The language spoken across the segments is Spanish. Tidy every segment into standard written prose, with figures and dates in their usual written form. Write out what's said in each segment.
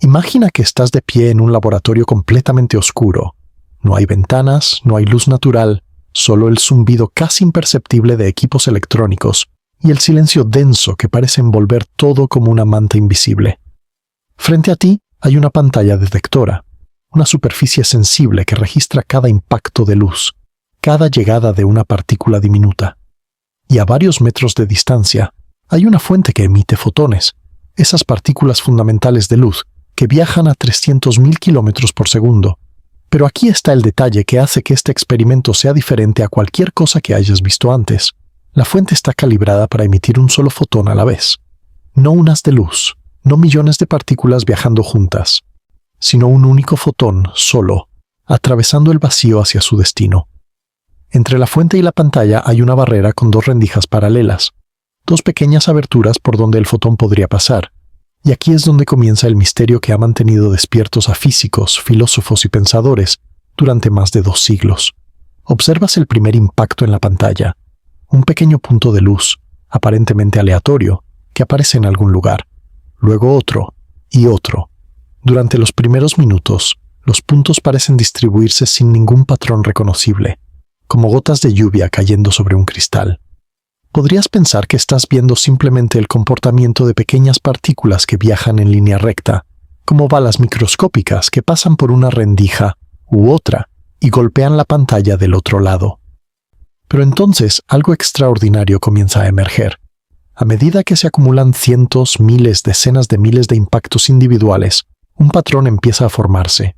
Imagina que estás de pie en un laboratorio completamente oscuro. No hay ventanas, no hay luz natural, solo el zumbido casi imperceptible de equipos electrónicos y el silencio denso que parece envolver todo como una manta invisible. Frente a ti hay una pantalla detectora, una superficie sensible que registra cada impacto de luz, cada llegada de una partícula diminuta. Y a varios metros de distancia hay una fuente que emite fotones, esas partículas fundamentales de luz que viajan a 300.000 kilómetros por segundo. Pero aquí está el detalle que hace que este experimento sea diferente a cualquier cosa que hayas visto antes. La fuente está calibrada para emitir un solo fotón a la vez. No un haz de luz, no millones de partículas viajando juntas, sino un único fotón, solo, atravesando el vacío hacia su destino. Entre la fuente y la pantalla hay una barrera con dos rendijas paralelas, dos pequeñas aberturas por donde el fotón podría pasar. Y aquí es donde comienza el misterio que ha mantenido despiertos a físicos, filósofos y pensadores durante más de 2 siglos. Observas el primer impacto en la pantalla, un pequeño punto de luz, aparentemente aleatorio, que aparece en algún lugar. Luego otro, y otro. Durante los primeros minutos, los puntos parecen distribuirse sin ningún patrón reconocible, como gotas de lluvia cayendo sobre un cristal. Podrías pensar que estás viendo simplemente el comportamiento de pequeñas partículas que viajan en línea recta, como balas microscópicas que pasan por una rendija u otra y golpean la pantalla del otro lado. Pero entonces algo extraordinario comienza a emerger. A medida que se acumulan cientos, miles, decenas de miles de impactos individuales, un patrón empieza a formarse.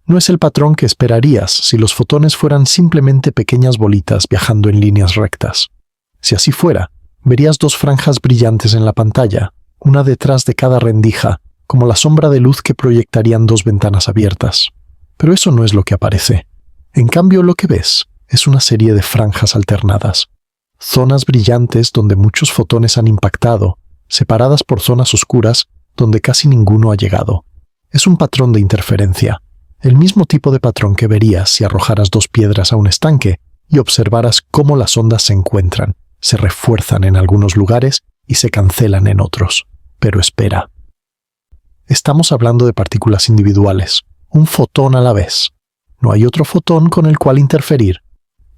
No es el patrón que esperarías si los fotones fueran simplemente pequeñas bolitas viajando en líneas rectas. Si así fuera, verías 2 franjas brillantes en la pantalla, una detrás de cada rendija, como la sombra de luz que proyectarían 2 ventanas abiertas. Pero eso no es lo que aparece. En cambio, lo que ves es una serie de franjas alternadas. Zonas brillantes donde muchos fotones han impactado, separadas por zonas oscuras donde casi ninguno ha llegado. Es un patrón de interferencia, el mismo tipo de patrón que verías si arrojaras 2 piedras a un estanque y observaras cómo las ondas se encuentran. Se refuerzan en algunos lugares y se cancelan en otros. Pero espera. Estamos hablando de partículas individuales, un fotón a la vez. No hay otro fotón con el cual interferir.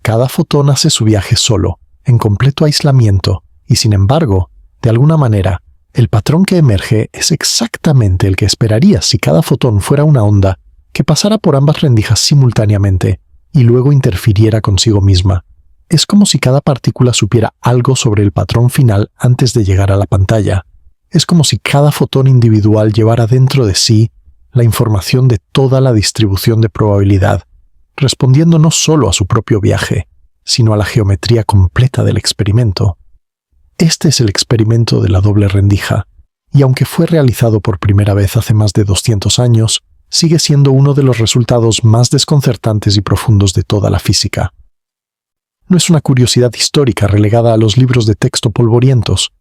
Cada fotón hace su viaje solo, en completo aislamiento, y sin embargo, de alguna manera, el patrón que emerge es exactamente el que esperarías si cada fotón fuera una onda que pasara por ambas rendijas simultáneamente y luego interfiriera consigo misma. Es como si cada partícula supiera algo sobre el patrón final antes de llegar a la pantalla. Es como si cada fotón individual llevara dentro de sí la información de toda la distribución de probabilidad, respondiendo no solo a su propio viaje, sino a la geometría completa del experimento. Este es el experimento de la doble rendija, y aunque fue realizado por primera vez hace más de 200 años, sigue siendo uno de los resultados más desconcertantes y profundos de toda la física. No es una curiosidad histórica relegada a los libros de texto polvorientos.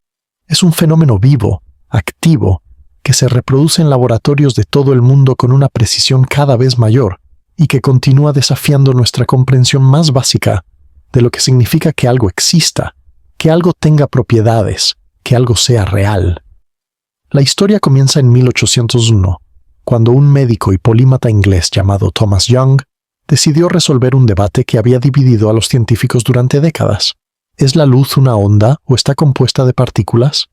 Es un fenómeno vivo, activo, que se reproduce en laboratorios de todo el mundo con una precisión cada vez mayor y que continúa desafiando nuestra comprensión más básica de lo que significa que algo exista, que algo tenga propiedades, que algo sea real. La historia comienza en 1801, cuando un médico y polímata inglés llamado Thomas Young decidió resolver un debate que había dividido a los científicos durante décadas. ¿Es la luz una onda o está compuesta de partículas?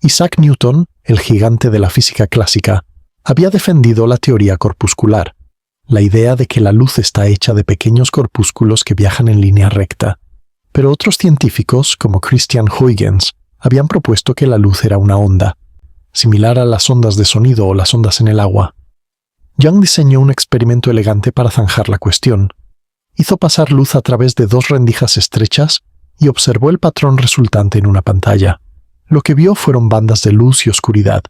Isaac Newton, el gigante de la física clásica, había defendido la teoría corpuscular, la idea de que la luz está hecha de pequeños corpúsculos que viajan en línea recta. Pero otros científicos, como Christian Huygens, habían propuesto que la luz era una onda, similar a las ondas de sonido o las ondas en el agua. Young diseñó un experimento elegante para zanjar la cuestión. Hizo pasar luz a través de 2 rendijas estrechas y observó el patrón resultante en una pantalla. Lo que vio fueron bandas de luz y oscuridad,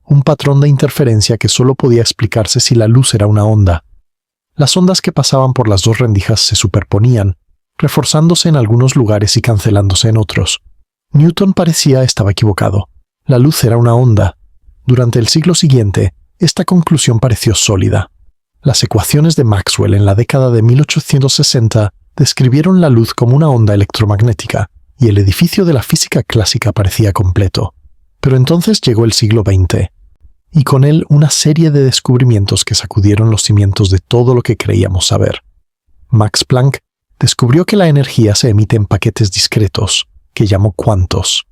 un patrón de interferencia que solo podía explicarse si la luz era una onda. Las ondas que pasaban por las 2 rendijas se superponían, reforzándose en algunos lugares y cancelándose en otros. Newton parecía estaba equivocado. La luz era una onda. Durante el siglo siguiente, esta conclusión pareció sólida. Las ecuaciones de Maxwell en la década de 1860 describieron la luz como una onda electromagnética, y el edificio de la física clásica parecía completo. Pero entonces llegó el siglo XX, y con él una serie de descubrimientos que sacudieron los cimientos de todo lo que creíamos saber. Max Planck descubrió que la energía se emite en paquetes discretos, que llamó cuantos.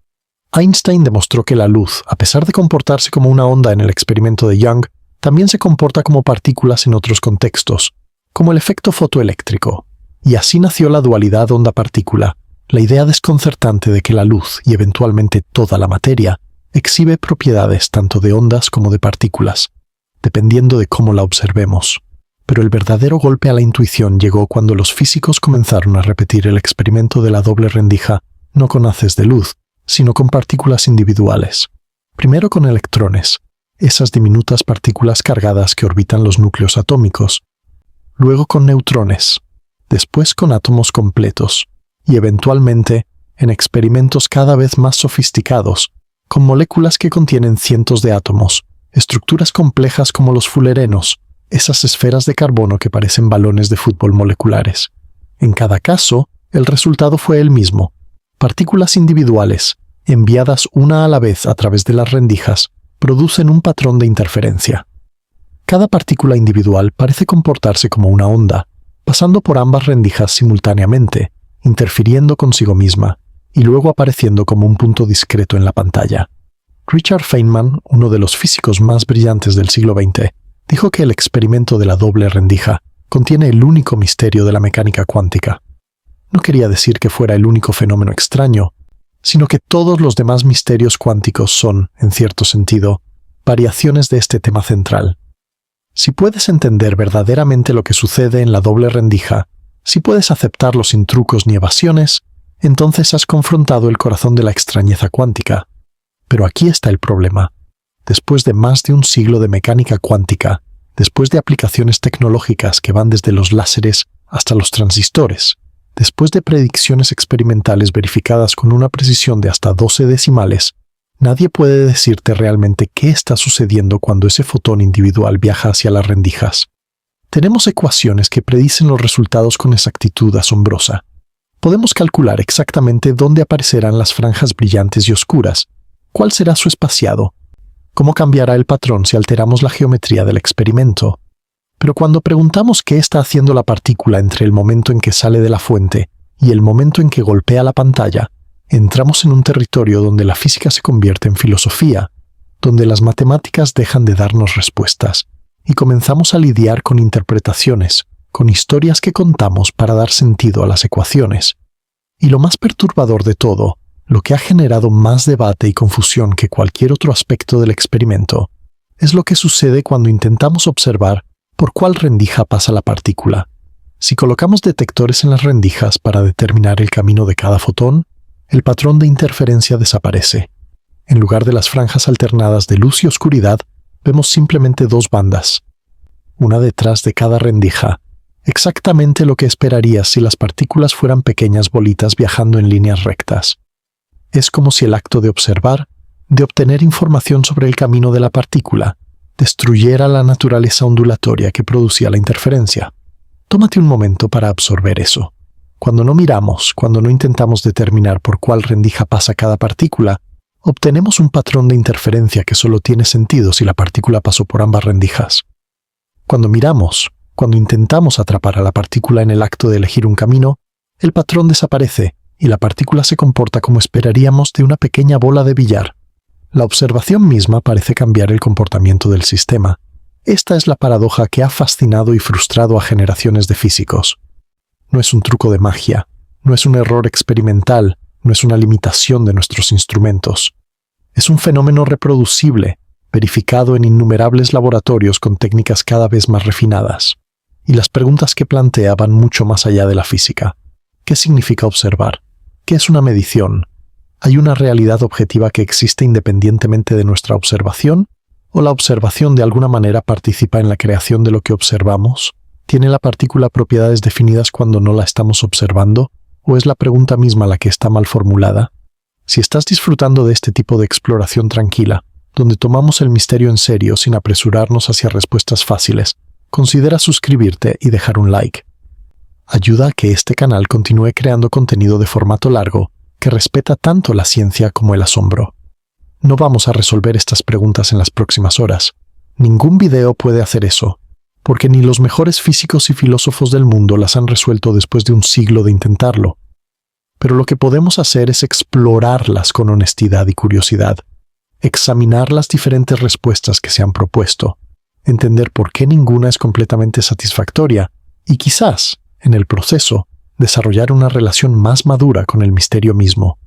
Einstein demostró que la luz, a pesar de comportarse como una onda en el experimento de Young, también se comporta como partículas en otros contextos, como el efecto fotoeléctrico. Y así nació la dualidad onda-partícula, la idea desconcertante de que la luz, y eventualmente toda la materia, exhibe propiedades tanto de ondas como de partículas, dependiendo de cómo la observemos. Pero el verdadero golpe a la intuición llegó cuando los físicos comenzaron a repetir el experimento de la doble rendija, no con haces de luz, sino con partículas individuales. Primero con electrones, esas diminutas partículas cargadas que orbitan los núcleos atómicos. Luego con neutrones, después con átomos completos, y eventualmente, en experimentos cada vez más sofisticados, con moléculas que contienen cientos de átomos, estructuras complejas como los fullerenos, esas esferas de carbono que parecen balones de fútbol moleculares. En cada caso, el resultado fue el mismo: partículas individuales, enviadas una a la vez a través de las rendijas, producen un patrón de interferencia. Cada partícula individual parece comportarse como una onda, pasando por ambas rendijas simultáneamente, interfiriendo consigo misma, y luego apareciendo como un punto discreto en la pantalla. Richard Feynman, uno de los físicos más brillantes del siglo XX, dijo que el experimento de la doble rendija contiene el único misterio de la mecánica cuántica. No quería decir que fuera el único fenómeno extraño, sino que todos los demás misterios cuánticos son, en cierto sentido, variaciones de este tema central. Si puedes entender verdaderamente lo que sucede en la doble rendija, si puedes aceptarlo sin trucos ni evasiones, entonces has confrontado el corazón de la extrañeza cuántica. Pero aquí está el problema. Después de más de un siglo de mecánica cuántica, después de aplicaciones tecnológicas que van desde los láseres hasta los transistores, después de predicciones experimentales verificadas con una precisión de hasta 12 decimales, nadie puede decirte realmente qué está sucediendo cuando ese fotón individual viaja hacia las rendijas. Tenemos ecuaciones que predicen los resultados con exactitud asombrosa. Podemos calcular exactamente dónde aparecerán las franjas brillantes y oscuras, cuál será su espaciado, cómo cambiará el patrón si alteramos la geometría del experimento. Pero cuando preguntamos qué está haciendo la partícula entre el momento en que sale de la fuente y el momento en que golpea la pantalla, entramos en un territorio donde la física se convierte en filosofía, donde las matemáticas dejan de darnos respuestas, y comenzamos a lidiar con interpretaciones, con historias que contamos para dar sentido a las ecuaciones. Y lo más perturbador de todo, lo que ha generado más debate y confusión que cualquier otro aspecto del experimento, es lo que sucede cuando intentamos observar por cuál rendija pasa la partícula. Si colocamos detectores en las rendijas para determinar el camino de cada fotón, el patrón de interferencia desaparece. En lugar de las franjas alternadas de luz y oscuridad, vemos simplemente dos bandas, una detrás de cada rendija, exactamente lo que esperarías si las partículas fueran pequeñas bolitas viajando en líneas rectas. Es como si el acto de observar, de obtener información sobre el camino de la partícula, destruyera la naturaleza ondulatoria que producía la interferencia. Tómate un momento para absorber eso. Cuando no miramos, cuando no intentamos determinar por cuál rendija pasa cada partícula, obtenemos un patrón de interferencia que solo tiene sentido si la partícula pasó por ambas rendijas. Cuando miramos, cuando intentamos atrapar a la partícula en el acto de elegir un camino, el patrón desaparece y la partícula se comporta como esperaríamos de una pequeña bola de billar. La observación misma parece cambiar el comportamiento del sistema. Esta es la paradoja que ha fascinado y frustrado a generaciones de físicos. No es un truco de magia, no es un error experimental, no es una limitación de nuestros instrumentos. Es un fenómeno reproducible, verificado en innumerables laboratorios con técnicas cada vez más refinadas. Y las preguntas que plantea van mucho más allá de la física. ¿Qué significa observar? ¿Qué es una medición? ¿Hay una realidad objetiva que existe independientemente de nuestra observación? ¿O la observación de alguna manera participa en la creación de lo que observamos? ¿Tiene la partícula propiedades definidas cuando no la estamos observando? ¿O es la pregunta misma la que está mal formulada? Si estás disfrutando de este tipo de exploración tranquila, donde tomamos el misterio en serio sin apresurarnos hacia respuestas fáciles, considera suscribirte y dejar un like. Ayuda a que este canal continúe creando contenido de formato largo que respeta tanto la ciencia como el asombro. No vamos a resolver estas preguntas en las próximas horas. Ningún video puede hacer eso, porque ni los mejores físicos y filósofos del mundo las han resuelto después de un siglo de intentarlo. Pero lo que podemos hacer es explorarlas con honestidad y curiosidad, examinar las diferentes respuestas que se han propuesto, entender por qué ninguna es completamente satisfactoria y quizás, en el proceso, desarrollar una relación más madura con el misterio mismo.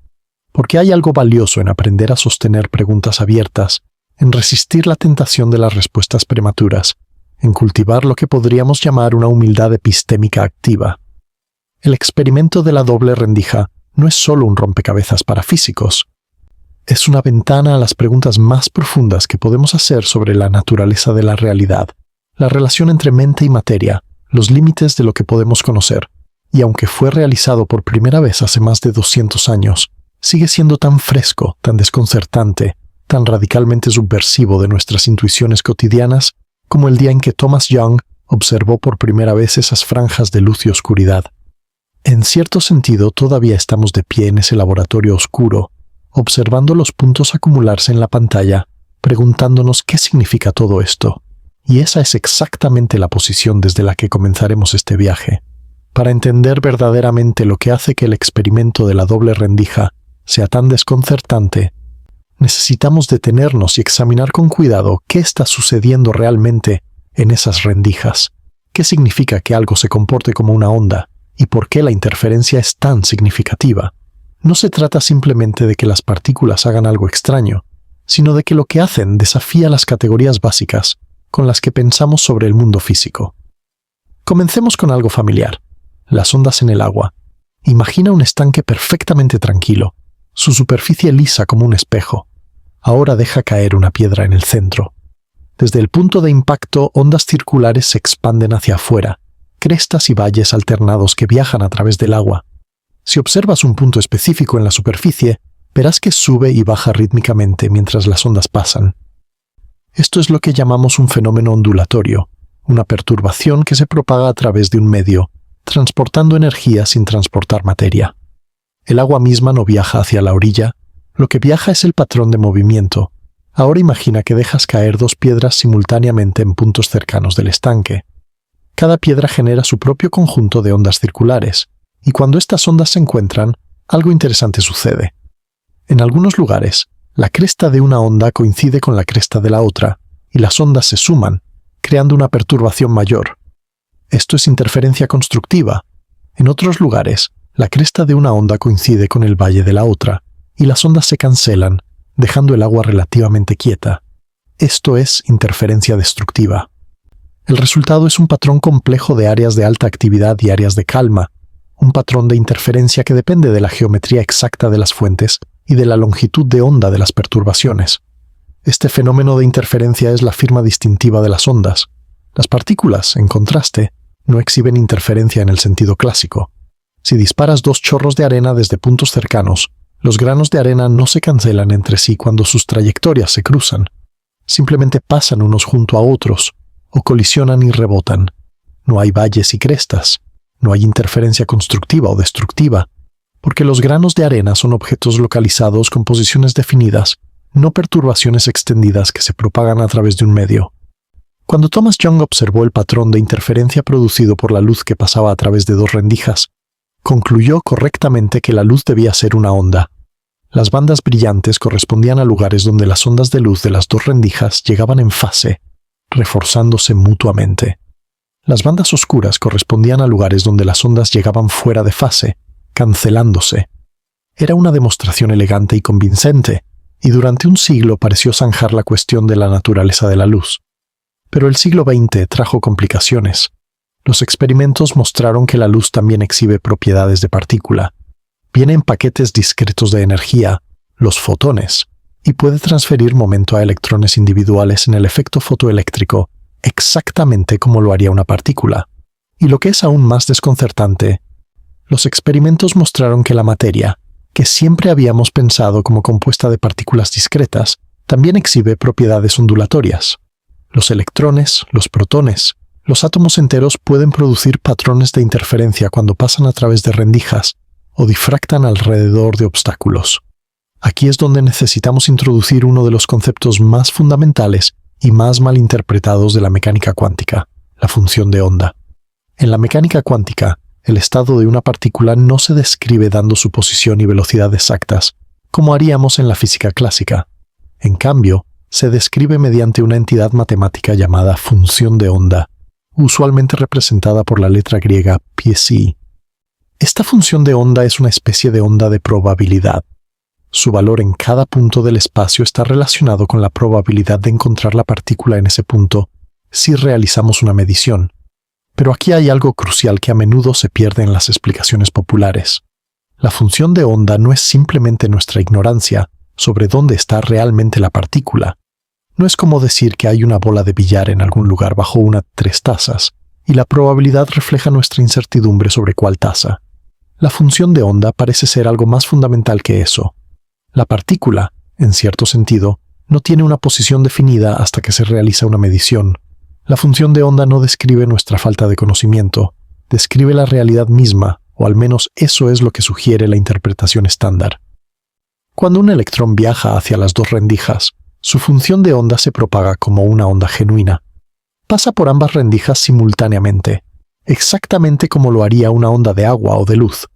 Porque hay algo valioso en aprender a sostener preguntas abiertas, en resistir la tentación de las respuestas prematuras, en cultivar lo que podríamos llamar una humildad epistémica activa. El experimento de la doble rendija no es solo un rompecabezas para físicos. Es una ventana a las preguntas más profundas que podemos hacer sobre la naturaleza de la realidad, la relación entre mente y materia, los límites de lo que podemos conocer, y aunque fue realizado por primera vez hace más de 200 años, sigue siendo tan fresco, tan desconcertante, tan radicalmente subversivo de nuestras intuiciones cotidianas como el día en que Thomas Young observó por primera vez esas franjas de luz y oscuridad. En cierto sentido, todavía estamos de pie en ese laboratorio oscuro, observando los puntos acumularse en la pantalla, preguntándonos qué significa todo esto. Y esa es exactamente la posición desde la que comenzaremos este viaje. Para entender verdaderamente lo que hace que el experimento de la doble rendija sea tan desconcertante, necesitamos detenernos y examinar con cuidado qué está sucediendo realmente en esas rendijas, qué significa que algo se comporte como una onda y por qué la interferencia es tan significativa. No se trata simplemente de que las partículas hagan algo extraño, sino de que lo que hacen desafía las categorías básicas con las que pensamos sobre el mundo físico. Comencemos con algo familiar, las ondas en el agua. Imagina un estanque perfectamente tranquilo, su superficie lisa como un espejo. Ahora deja caer una piedra en el centro. Desde el punto de impacto, ondas circulares se expanden hacia afuera, crestas y valles alternados que viajan a través del agua. Si observas un punto específico en la superficie, verás que sube y baja rítmicamente mientras las ondas pasan. Esto es lo que llamamos un fenómeno ondulatorio, una perturbación que se propaga a través de un medio, transportando energía sin transportar materia. El agua misma no viaja hacia la orilla, lo que viaja es el patrón de movimiento. Ahora imagina que dejas caer dos piedras simultáneamente en puntos cercanos del estanque. Cada piedra genera su propio conjunto de ondas circulares, y cuando estas ondas se encuentran, algo interesante sucede. En algunos lugares, la cresta de una onda coincide con la cresta de la otra, y las ondas se suman, creando una perturbación mayor. Esto es interferencia constructiva. En otros lugares, la cresta de una onda coincide con el valle de la otra, y las ondas se cancelan, dejando el agua relativamente quieta. Esto es interferencia destructiva. El resultado es un patrón complejo de áreas de alta actividad y áreas de calma, un patrón de interferencia que depende de la geometría exacta de las fuentes y de la longitud de onda de las perturbaciones. Este fenómeno de interferencia es la firma distintiva de las ondas. Las partículas, en contraste, no exhiben interferencia en el sentido clásico. Si disparas dos chorros de arena desde puntos cercanos, los granos de arena no se cancelan entre sí cuando sus trayectorias se cruzan. Simplemente pasan unos junto a otros, o colisionan y rebotan. No hay valles y crestas. No hay interferencia constructiva o destructiva, porque los granos de arena son objetos localizados con posiciones definidas, no perturbaciones extendidas que se propagan a través de un medio. Cuando Thomas Young observó el patrón de interferencia producido por la luz que pasaba a través de dos rendijas, concluyó correctamente que la luz debía ser una onda. Las bandas brillantes correspondían a lugares donde las ondas de luz de las dos rendijas llegaban en fase, reforzándose mutuamente. Las bandas oscuras correspondían a lugares donde las ondas llegaban fuera de fase, cancelándose. Era una demostración elegante y convincente, y durante un siglo pareció zanjar la cuestión de la naturaleza de la luz. Pero el siglo XX trajo complicaciones. Los experimentos mostraron que la luz también exhibe propiedades de partícula. Viene en paquetes discretos de energía, los fotones, y puede transferir momento a electrones individuales en el efecto fotoeléctrico, exactamente como lo haría una partícula. Y lo que es aún más desconcertante, los experimentos mostraron que la materia, que siempre habíamos pensado como compuesta de partículas discretas, también exhibe propiedades ondulatorias. Los electrones, los protones, los átomos enteros pueden producir patrones de interferencia cuando pasan a través de rendijas o difractan alrededor de obstáculos. Aquí es donde necesitamos introducir uno de los conceptos más fundamentales y más malinterpretados de la mecánica cuántica, la función de onda. En la mecánica cuántica, el estado de una partícula no se describe dando su posición y velocidad exactas, como haríamos en la física clásica. En cambio, se describe mediante una entidad matemática llamada función de onda, usualmente representada por la letra griega psi. Esta función de onda es una especie de onda de probabilidad. Su valor en cada punto del espacio está relacionado con la probabilidad de encontrar la partícula en ese punto si realizamos una medición. Pero aquí hay algo crucial que a menudo se pierde en las explicaciones populares. La función de onda no es simplemente nuestra ignorancia sobre dónde está realmente la partícula. No es como decir que hay una bola de billar en algún lugar bajo una 3 tazas, y la probabilidad refleja nuestra incertidumbre sobre cuál taza. La función de onda parece ser algo más fundamental que eso. La partícula, en cierto sentido, no tiene una posición definida hasta que se realiza una medición. La función de onda no describe nuestra falta de conocimiento, describe la realidad misma, o al menos eso es lo que sugiere la interpretación estándar. Cuando un electrón viaja hacia las dos rendijas, su función de onda se propaga como una onda genuina. Pasa por ambas rendijas simultáneamente, exactamente como lo haría una onda de agua o de luz.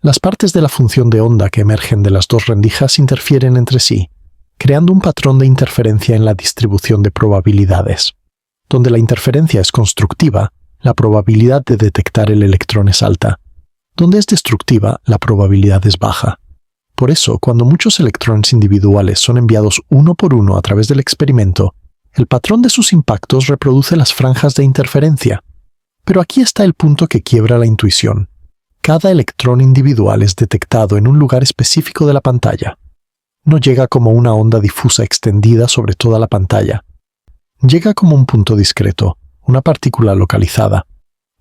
Las partes de la función de onda que emergen de las dos rendijas interfieren entre sí, creando un patrón de interferencia en la distribución de probabilidades. Donde la interferencia es constructiva, la probabilidad de detectar el electrón es alta. Donde es destructiva, la probabilidad es baja. Por eso, cuando muchos electrones individuales son enviados uno por uno a través del experimento, el patrón de sus impactos reproduce las franjas de interferencia. Pero aquí está el punto que quiebra la intuición. Cada electrón individual es detectado en un lugar específico de la pantalla. No llega como una onda difusa extendida sobre toda la pantalla. Llega como un punto discreto, una partícula localizada.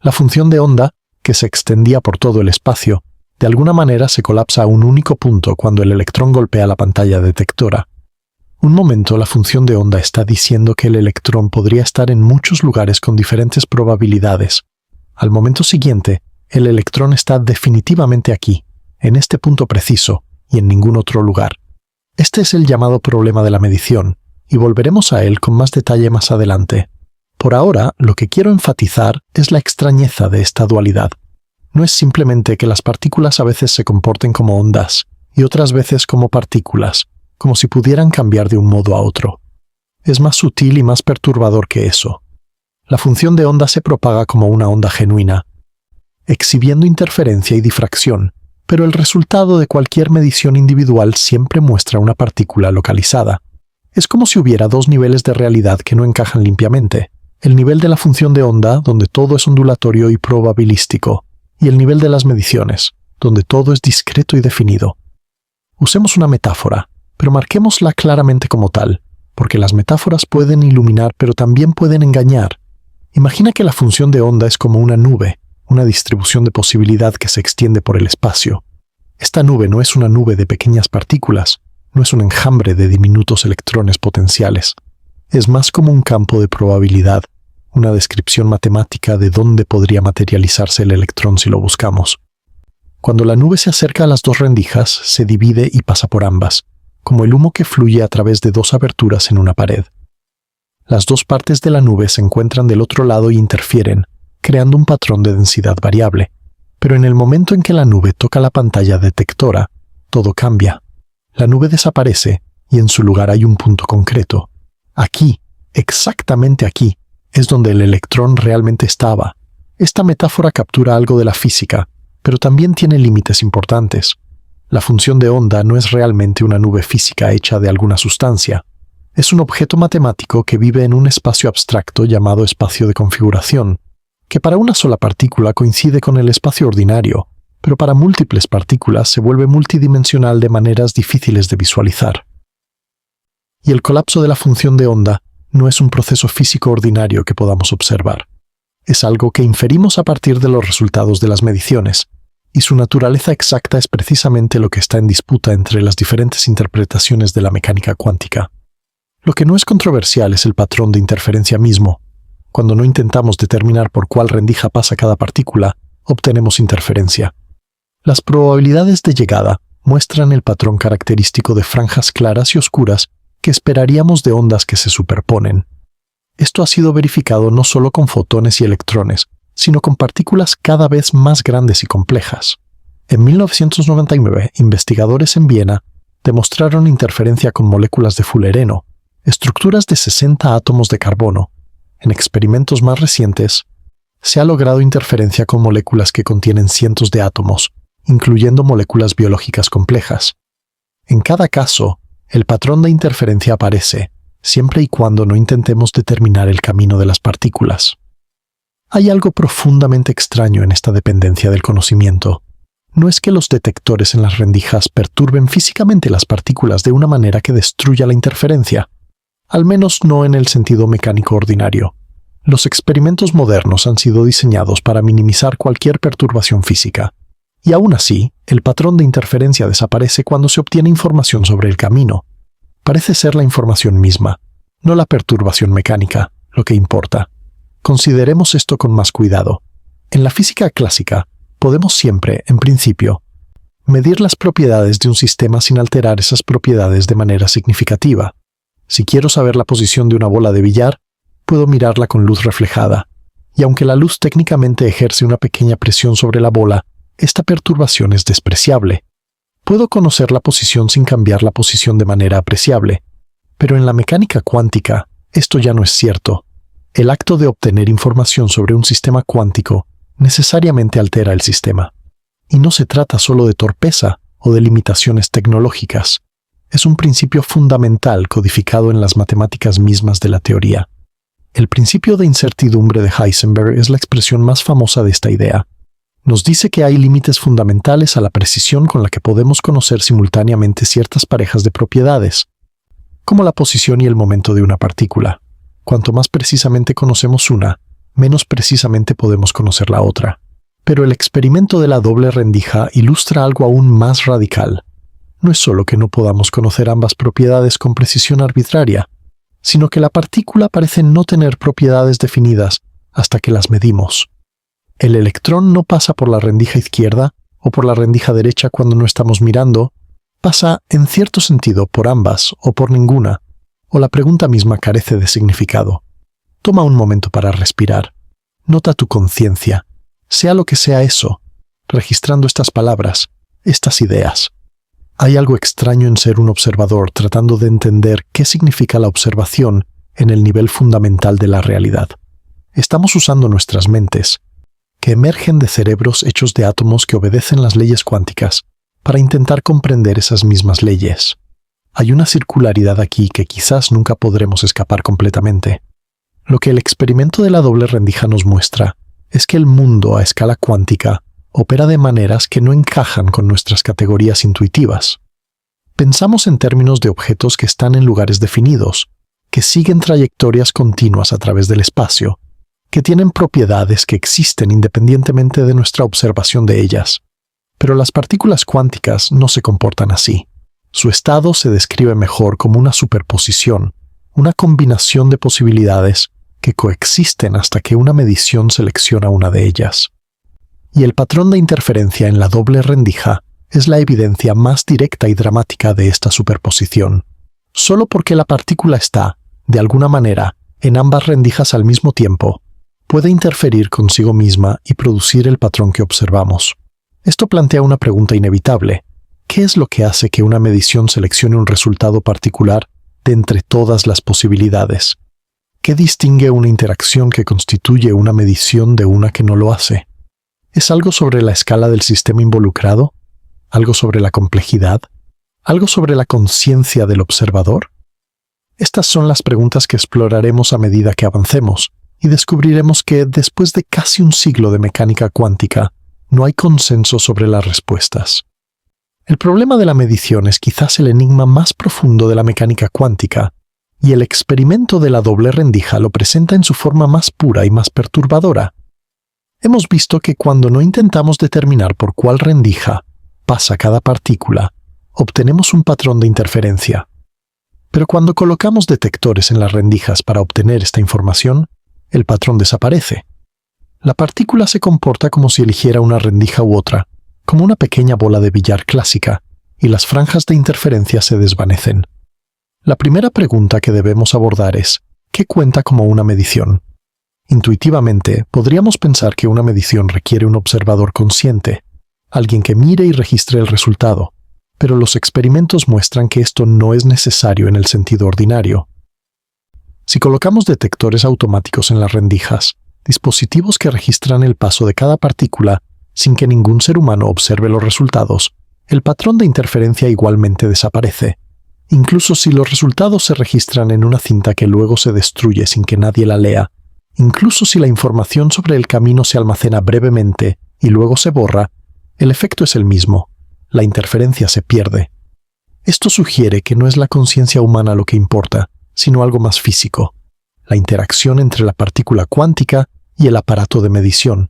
La función de onda, que se extendía por todo el espacio, de alguna manera se colapsa a un único punto cuando el electrón golpea la pantalla detectora. Un momento la función de onda está diciendo que el electrón podría estar en muchos lugares con diferentes probabilidades. Al momento siguiente, el electrón está definitivamente aquí, en este punto preciso, y en ningún otro lugar. Este es el llamado problema de la medición, y volveremos a él con más detalle más adelante. Por ahora, lo que quiero enfatizar es la extrañeza de esta dualidad. No es simplemente que las partículas a veces se comporten como ondas, y otras veces como partículas, como si pudieran cambiar de un modo a otro. Es más sutil y más perturbador que eso. La función de onda se propaga como una onda genuina, exhibiendo interferencia y difracción, pero el resultado de cualquier medición individual siempre muestra una partícula localizada. Es como si hubiera dos niveles de realidad que no encajan limpiamente. El nivel de la función de onda, donde todo es ondulatorio y probabilístico, y el nivel de las mediciones, donde todo es discreto y definido. Usemos una metáfora, pero marquémosla claramente como tal, porque las metáforas pueden iluminar pero también pueden engañar. Imagina que la función de onda es como una nube, una distribución de posibilidad que se extiende por el espacio. Esta nube no es una nube de pequeñas partículas, no es un enjambre de diminutos electrones potenciales. Es más como un campo de probabilidad, una descripción matemática de dónde podría materializarse el electrón si lo buscamos. Cuando la nube se acerca a las dos rendijas, se divide y pasa por ambas, como el humo que fluye a través de dos aberturas en una pared. Las dos partes de la nube se encuentran del otro lado y interfieren, creando un patrón de densidad variable. Pero en el momento en que la nube toca la pantalla detectora, todo cambia. La nube desaparece y en su lugar hay un punto concreto. Aquí, exactamente aquí, es donde el electrón realmente estaba. Esta metáfora captura algo de la física, pero también tiene límites importantes. La función de onda no es realmente una nube física hecha de alguna sustancia. Es un objeto matemático que vive en un espacio abstracto llamado espacio de configuración, que para una sola partícula coincide con el espacio ordinario, pero para múltiples partículas se vuelve multidimensional de maneras difíciles de visualizar. Y el colapso de la función de onda no es un proceso físico ordinario que podamos observar. Es algo que inferimos a partir de los resultados de las mediciones, y su naturaleza exacta es precisamente lo que está en disputa entre las diferentes interpretaciones de la mecánica cuántica. Lo que no es controversial es el patrón de interferencia mismo. Cuando no intentamos determinar por cuál rendija pasa cada partícula, obtenemos interferencia. Las probabilidades de llegada, muestran el patrón característico de franjas claras y oscuras que esperaríamos de ondas que se superponen. Esto ha sido verificado no solo con fotones y electrones, sino con partículas cada vez más grandes y complejas. En 1999, investigadores en Viena demostraron interferencia con moléculas de fulereno, estructuras de 60 átomos de carbono. En experimentos más recientes, se ha logrado interferencia con moléculas que contienen cientos de átomos, incluyendo moléculas biológicas complejas. En cada caso, el patrón de interferencia aparece, siempre y cuando no intentemos determinar el camino de las partículas. Hay algo profundamente extraño en esta dependencia del conocimiento. No es que los detectores en las rendijas perturben físicamente las partículas de una manera que destruya la interferencia, al menos no en el sentido mecánico ordinario. Los experimentos modernos han sido diseñados para minimizar cualquier perturbación física, y aún así, el patrón de interferencia desaparece cuando se obtiene información sobre el camino. Parece ser la información misma, no la perturbación mecánica, lo que importa. Consideremos esto con más cuidado. En la física clásica, podemos siempre, en principio, medir las propiedades de un sistema sin alterar esas propiedades de manera significativa. Si quiero saber la posición de una bola de billar, puedo mirarla con luz reflejada, y aunque la luz técnicamente ejerce una pequeña presión sobre la bola, esta perturbación es despreciable. Puedo conocer la posición sin cambiar la posición de manera apreciable, pero en la mecánica cuántica, esto ya no es cierto. El acto de obtener información sobre un sistema cuántico necesariamente altera el sistema. Y no se trata solo de torpeza o de limitaciones tecnológicas. Es un principio fundamental codificado en las matemáticas mismas de la teoría. El principio de incertidumbre de Heisenberg es la expresión más famosa de esta idea. Nos dice que hay límites fundamentales a la precisión con la que podemos conocer simultáneamente ciertas parejas de propiedades, como la posición y el momento de una partícula. Cuanto más precisamente conocemos una, menos precisamente podemos conocer la otra. Pero el experimento de la doble rendija ilustra algo aún más radical. No es solo que no podamos conocer ambas propiedades con precisión arbitraria, sino que la partícula parece no tener propiedades definidas hasta que las medimos. El electrón no pasa por la rendija izquierda o por la rendija derecha cuando no estamos mirando, pasa, en cierto sentido, por ambas o por ninguna, o la pregunta misma carece de significado. Toma un momento para respirar. Nota tu conciencia, sea lo que sea eso, registrando estas palabras, estas ideas. Hay algo extraño en ser un observador tratando de entender qué significa la observación en el nivel fundamental de la realidad. Estamos usando nuestras mentes, que emergen de cerebros hechos de átomos que obedecen las leyes cuánticas, para intentar comprender esas mismas leyes. Hay una circularidad aquí que quizás nunca podremos escapar completamente. Lo que el experimento de la doble rendija nos muestra es que el mundo a escala cuántica opera de maneras que no encajan con nuestras categorías intuitivas. Pensamos en términos de objetos que están en lugares definidos, que siguen trayectorias continuas a través del espacio, que tienen propiedades que existen independientemente de nuestra observación de ellas. Pero las partículas cuánticas no se comportan así. Su estado se describe mejor como una superposición, una combinación de posibilidades que coexisten hasta que una medición selecciona una de ellas. Y el patrón de interferencia en la doble rendija es la evidencia más directa y dramática de esta superposición. Solo porque la partícula está, de alguna manera, en ambas rendijas al mismo tiempo, puede interferir consigo misma y producir el patrón que observamos. Esto plantea una pregunta inevitable. ¿Qué es lo que hace que una medición seleccione un resultado particular de entre todas las posibilidades? ¿Qué distingue una interacción que constituye una medición de una que no lo hace? ¿Es algo sobre la escala del sistema involucrado? ¿Algo sobre la complejidad? ¿Algo sobre la conciencia del observador? Estas son las preguntas que exploraremos a medida que avancemos, y descubriremos que, después de casi un siglo de mecánica cuántica, no hay consenso sobre las respuestas. El problema de la medición es quizás el enigma más profundo de la mecánica cuántica, y el experimento de la doble rendija lo presenta en su forma más pura y más perturbadora. Hemos visto que cuando no intentamos determinar por cuál rendija pasa cada partícula, obtenemos un patrón de interferencia. Pero cuando colocamos detectores en las rendijas para obtener esta información, el patrón desaparece. La partícula se comporta como si eligiera una rendija u otra, como una pequeña bola de billar clásica, y las franjas de interferencia se desvanecen. La primera pregunta que debemos abordar es, ¿qué cuenta como una medición? Intuitivamente, podríamos pensar que una medición requiere un observador consciente, alguien que mire y registre el resultado, pero los experimentos muestran que esto no es necesario en el sentido ordinario. Si colocamos detectores automáticos en las rendijas, dispositivos que registran el paso de cada partícula sin que ningún ser humano observe los resultados, el patrón de interferencia igualmente desaparece, incluso si los resultados se registran en una cinta que luego se destruye sin que nadie la lea, incluso si la información sobre el camino se almacena brevemente y luego se borra, el efecto es el mismo, la interferencia se pierde. Esto sugiere que no es la conciencia humana lo que importa, sino algo más físico, la interacción entre la partícula cuántica y el aparato de medición.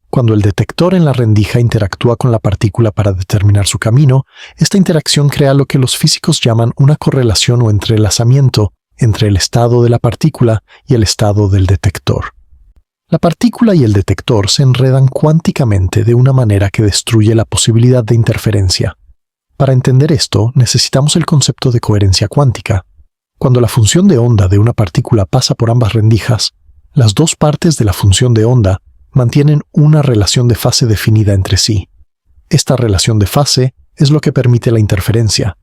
Cuando el detector en la rendija interactúa con la partícula para determinar su camino, esta interacción crea lo que los físicos llaman una correlación o entrelazamiento entre el estado de la partícula y el estado del detector. La partícula y el detector se enredan cuánticamente de una manera que destruye la posibilidad de interferencia. Para entender esto, necesitamos el concepto de coherencia cuántica. Cuando la función de onda de una partícula pasa por ambas rendijas, las dos partes de la función de onda mantienen una relación de fase definida entre sí. Esta relación de fase es lo que permite la interferencia.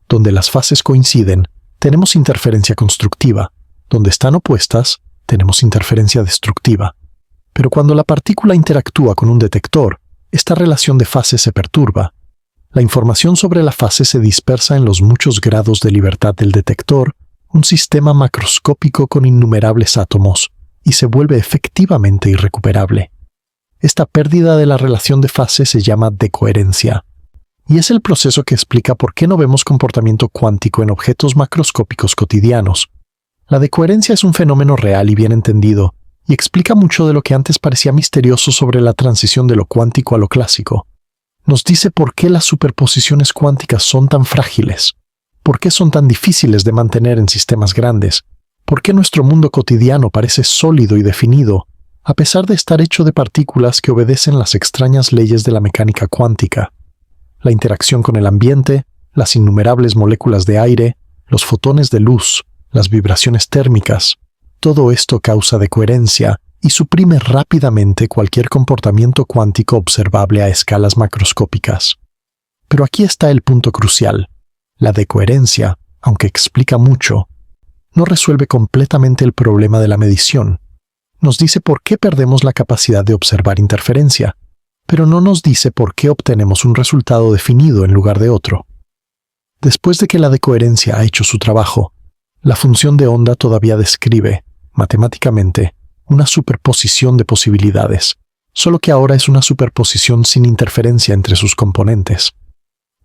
Donde las fases coinciden, tenemos interferencia constructiva. Donde están opuestas, tenemos interferencia destructiva. Pero cuando la partícula interactúa con un detector, esta relación de fase se perturba. La información sobre la fase se dispersa en los muchos grados de libertad del detector, un sistema macroscópico con innumerables átomos, y se vuelve efectivamente irrecuperable. Esta pérdida de la relación de fase se llama decoherencia, y es el proceso que explica por qué no vemos comportamiento cuántico en objetos macroscópicos cotidianos. La decoherencia es un fenómeno real y bien entendido, y explica mucho de lo que antes parecía misterioso sobre la transición de lo cuántico a lo clásico. Nos dice por qué las superposiciones cuánticas son tan frágiles, por qué son tan difíciles de mantener en sistemas grandes, por qué nuestro mundo cotidiano parece sólido y definido, a pesar de estar hecho de partículas que obedecen las extrañas leyes de la mecánica cuántica. La interacción con el ambiente, las innumerables moléculas de aire, los fotones de luz, las vibraciones térmicas, todo esto causa decoherencia y suprime rápidamente cualquier comportamiento cuántico observable a escalas macroscópicas. Pero aquí está el punto crucial. La decoherencia, aunque explica mucho, no resuelve completamente el problema de la medición. Nos dice por qué perdemos la capacidad de observar interferencia, pero no nos dice por qué obtenemos un resultado definido en lugar de otro. Después de que la decoherencia ha hecho su trabajo, la función de onda todavía describe, matemáticamente, una superposición de posibilidades, solo que ahora es una superposición sin interferencia entre sus componentes.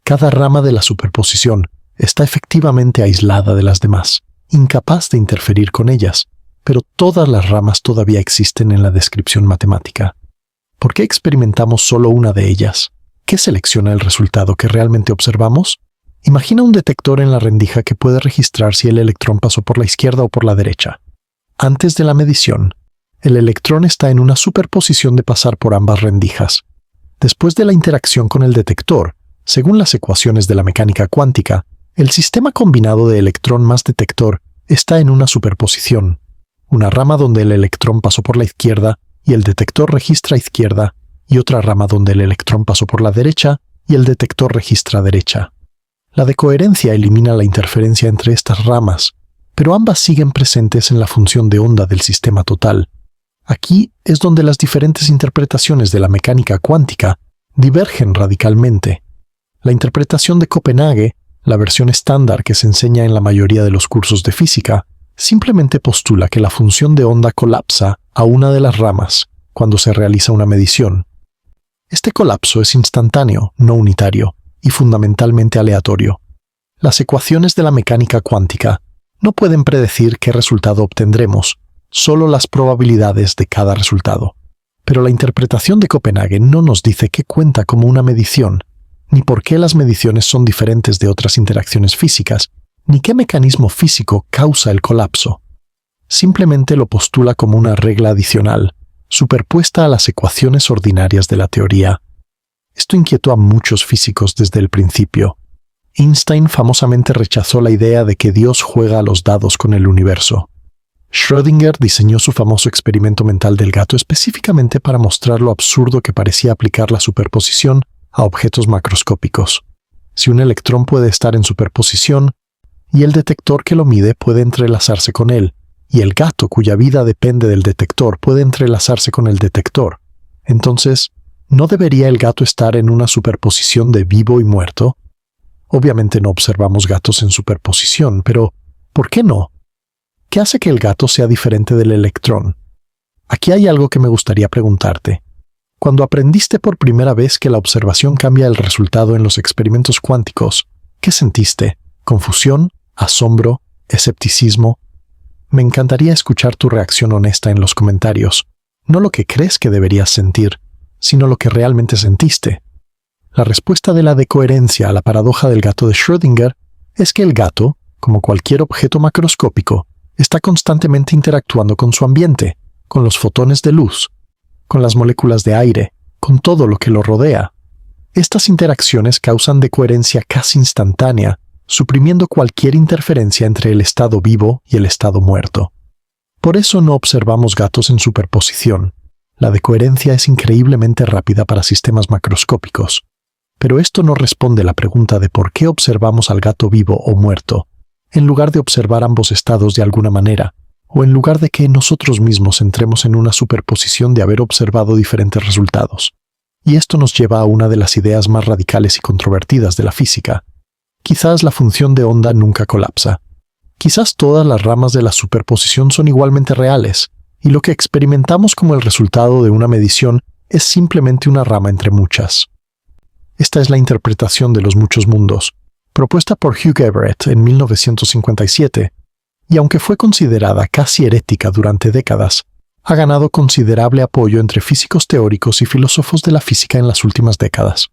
Cada rama de la superposición está efectivamente aislada de las demás, incapaz de interferir con ellas, pero todas las ramas todavía existen en la descripción matemática. ¿Por qué experimentamos solo una de ellas? ¿Qué selecciona el resultado que realmente observamos? Imagina un detector en la rendija que puede registrar si el electrón pasó por la izquierda o por la derecha. Antes de la medición, el electrón está en una superposición de pasar por ambas rendijas. Después de la interacción con el detector, según las ecuaciones de la mecánica cuántica, el sistema combinado de electrón más detector está en una superposición. Una rama donde el electrón pasó por la izquierda y el detector registra izquierda, y otra rama donde el electrón pasó por la derecha y el detector registra derecha. La decoherencia elimina la interferencia entre estas ramas, pero ambas siguen presentes en la función de onda del sistema total. Aquí es donde las diferentes interpretaciones de la mecánica cuántica divergen radicalmente. La interpretación de Copenhague, la versión estándar que se enseña en la mayoría de los cursos de física, simplemente postula que la función de onda colapsa a una de las ramas cuando se realiza una medición. Este colapso es instantáneo, no unitario, y fundamentalmente aleatorio. Las ecuaciones de la mecánica cuántica no pueden predecir qué resultado obtendremos, solo las probabilidades de cada resultado. Pero la interpretación de Copenhague no nos dice qué cuenta como una medición, ni por qué las mediciones son diferentes de otras interacciones físicas, ni qué mecanismo físico causa el colapso. Simplemente lo postula como una regla adicional, superpuesta a las ecuaciones ordinarias de la teoría. Esto inquietó a muchos físicos desde el principio, Einstein famosamente rechazó la idea de que Dios juega a los dados con el universo. Schrödinger diseñó su famoso experimento mental del gato específicamente para mostrar lo absurdo que parecía aplicar la superposición a objetos macroscópicos. Si un electrón puede estar en superposición, y el detector que lo mide puede entrelazarse con él, y el gato cuya vida depende del detector puede entrelazarse con el detector, entonces, ¿no debería el gato estar en una superposición de vivo y muerto? Obviamente no observamos gatos en superposición, pero ¿por qué no? ¿Qué hace que el gato sea diferente del electrón? Aquí hay algo que me gustaría preguntarte. Cuando aprendiste por primera vez que la observación cambia el resultado en los experimentos cuánticos, ¿qué sentiste? ¿Confusión? ¿Asombro? ¿Escepticismo? Me encantaría escuchar tu reacción honesta en los comentarios. No lo que crees que deberías sentir, sino lo que realmente sentiste. La respuesta de la decoherencia a la paradoja del gato de Schrödinger es que el gato, como cualquier objeto macroscópico, está constantemente interactuando con su ambiente, con los fotones de luz, con las moléculas de aire, con todo lo que lo rodea. Estas interacciones causan decoherencia casi instantánea, suprimiendo cualquier interferencia entre el estado vivo y el estado muerto. Por eso no observamos gatos en superposición. La decoherencia es increíblemente rápida para sistemas macroscópicos. Pero esto no responde a la pregunta de por qué observamos al gato vivo o muerto, en lugar de observar ambos estados de alguna manera, o en lugar de que nosotros mismos entremos en una superposición de haber observado diferentes resultados. Y esto nos lleva a una de las ideas más radicales y controvertidas de la física. Quizás la función de onda nunca colapsa. Quizás todas las ramas de la superposición son igualmente reales, y lo que experimentamos como el resultado de una medición es simplemente una rama entre muchas. Esta es la interpretación de los muchos mundos, propuesta por Hugh Everett en 1957, y aunque fue considerada casi herética durante décadas, ha ganado considerable apoyo entre físicos teóricos y filósofos de la física en las últimas décadas.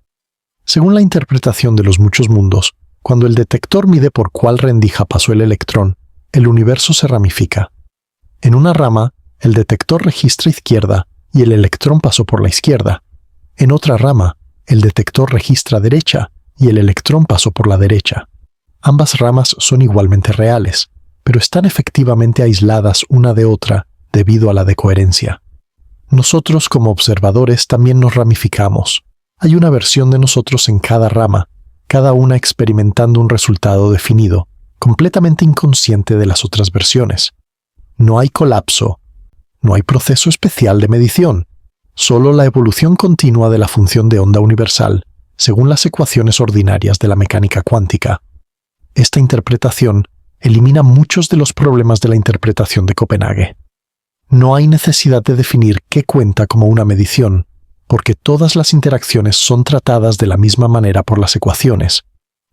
Según la interpretación de los muchos mundos, cuando el detector mide por cuál rendija pasó el electrón, el universo se ramifica. En una rama, el detector registra izquierda y el electrón pasó por la izquierda. En otra rama, el detector registra derecha y el electrón pasó por la derecha. Ambas ramas son igualmente reales, pero están efectivamente aisladas una de otra debido a la decoherencia. Nosotros como observadores también nos ramificamos. Hay una versión de nosotros en cada rama, cada una experimentando un resultado definido, completamente inconsciente de las otras versiones. No hay colapso, no hay proceso especial de medición, solo la evolución continua de la función de onda universal, según las ecuaciones ordinarias de la mecánica cuántica. Esta interpretación elimina muchos de los problemas de la interpretación de Copenhague. No hay necesidad de definir qué cuenta como una medición, porque todas las interacciones son tratadas de la misma manera por las ecuaciones.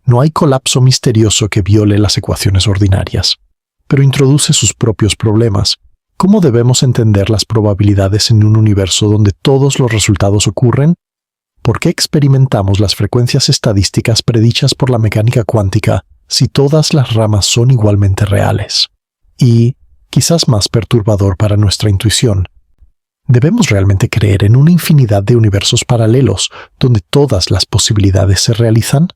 No hay colapso misterioso que viole las ecuaciones ordinarias, pero introduce sus propios problemas. ¿Cómo debemos entender las probabilidades en un universo donde todos los resultados ocurren? ¿Por qué experimentamos las frecuencias estadísticas predichas por la mecánica cuántica si todas las ramas son igualmente reales? Y, quizás más perturbador para nuestra intuición, ¿debemos realmente creer en una infinidad de universos paralelos donde todas las posibilidades se realizan?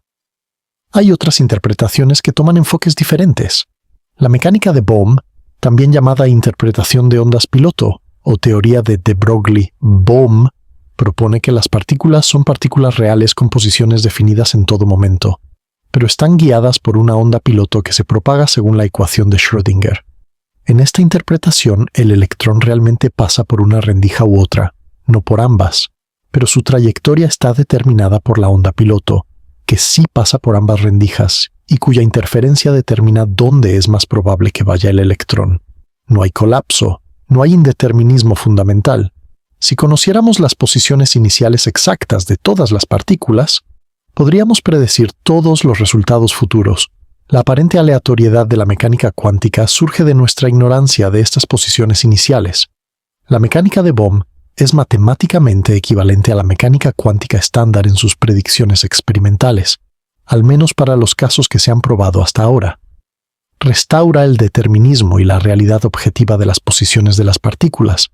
Hay otras interpretaciones que toman enfoques diferentes. La mecánica de Bohm, también llamada interpretación de ondas piloto o teoría de de Broglie-Bohm, propone que las partículas son partículas reales con posiciones definidas en todo momento, pero están guiadas por una onda piloto que se propaga según la ecuación de Schrödinger. En esta interpretación, el electrón realmente pasa por una rendija u otra, no por ambas, pero su trayectoria está determinada por la onda piloto, que sí pasa por ambas rendijas y cuya interferencia determina dónde es más probable que vaya el electrón. No hay colapso, no hay indeterminismo fundamental. Si conociéramos las posiciones iniciales exactas de todas las partículas, podríamos predecir todos los resultados futuros. La aparente aleatoriedad de la mecánica cuántica surge de nuestra ignorancia de estas posiciones iniciales. La mecánica de Bohm es matemáticamente equivalente a la mecánica cuántica estándar en sus predicciones experimentales, al menos para los casos que se han probado hasta ahora. Restaura el determinismo y la realidad objetiva de las posiciones de las partículas,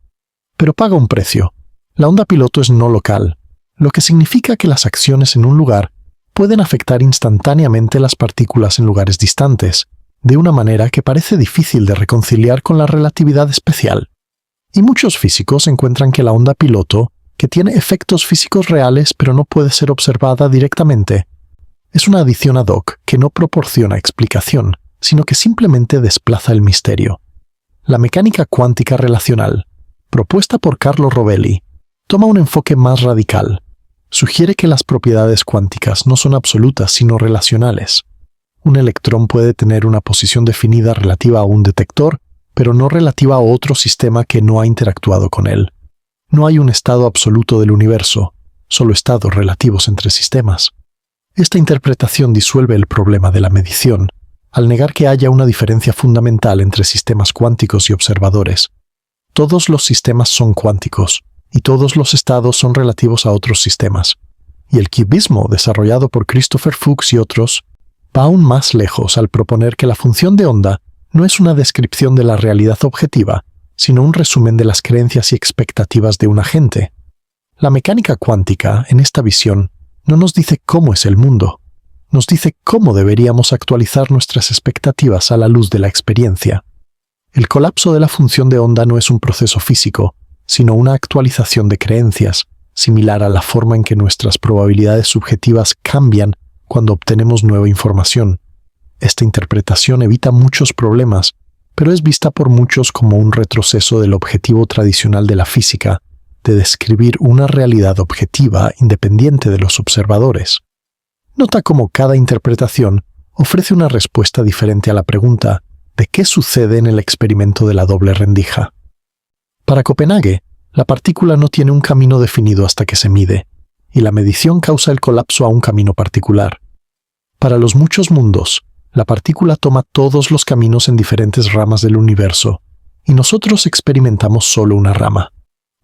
pero paga un precio. La onda piloto es no local, lo que significa que las acciones en un lugar pueden afectar instantáneamente las partículas en lugares distantes, de una manera que parece difícil de reconciliar con la relatividad especial. Y muchos físicos encuentran que la onda piloto, que tiene efectos físicos reales pero no puede ser observada directamente, es una adición ad hoc que no proporciona explicación, sino que simplemente desplaza el misterio. La mecánica cuántica relacional, propuesta por Carlo Rovelli, toma un enfoque más radical. Sugiere que las propiedades cuánticas no son absolutas sino relacionales. Un electrón puede tener una posición definida relativa a un detector, pero no relativa a otro sistema que no ha interactuado con él. No hay un estado absoluto del universo, solo estados relativos entre sistemas. Esta interpretación disuelve el problema de la medición, al negar que haya una diferencia fundamental entre sistemas cuánticos y observadores. Todos los sistemas son cuánticos, y todos los estados son relativos a otros sistemas. Y el cubismo, desarrollado por Christopher Fuchs y otros, va aún más lejos al proponer que la función de onda no es una descripción de la realidad objetiva, sino un resumen de las creencias y expectativas de un agente. La mecánica cuántica, en esta visión, no nos dice cómo es el mundo, nos dice cómo deberíamos actualizar nuestras expectativas a la luz de la experiencia. El colapso de la función de onda no es un proceso físico, sino una actualización de creencias, similar a la forma en que nuestras probabilidades subjetivas cambian cuando obtenemos nueva información. Esta interpretación evita muchos problemas, pero es vista por muchos como un retroceso del objetivo tradicional de la física, de describir una realidad objetiva independiente de los observadores. Nota cómo cada interpretación ofrece una respuesta diferente a la pregunta de qué sucede en el experimento de la doble rendija. Para Copenhague, la partícula no tiene un camino definido hasta que se mide, y la medición causa el colapso a un camino particular. Para los muchos mundos, la partícula toma todos los caminos en diferentes ramas del universo, y nosotros experimentamos solo una rama.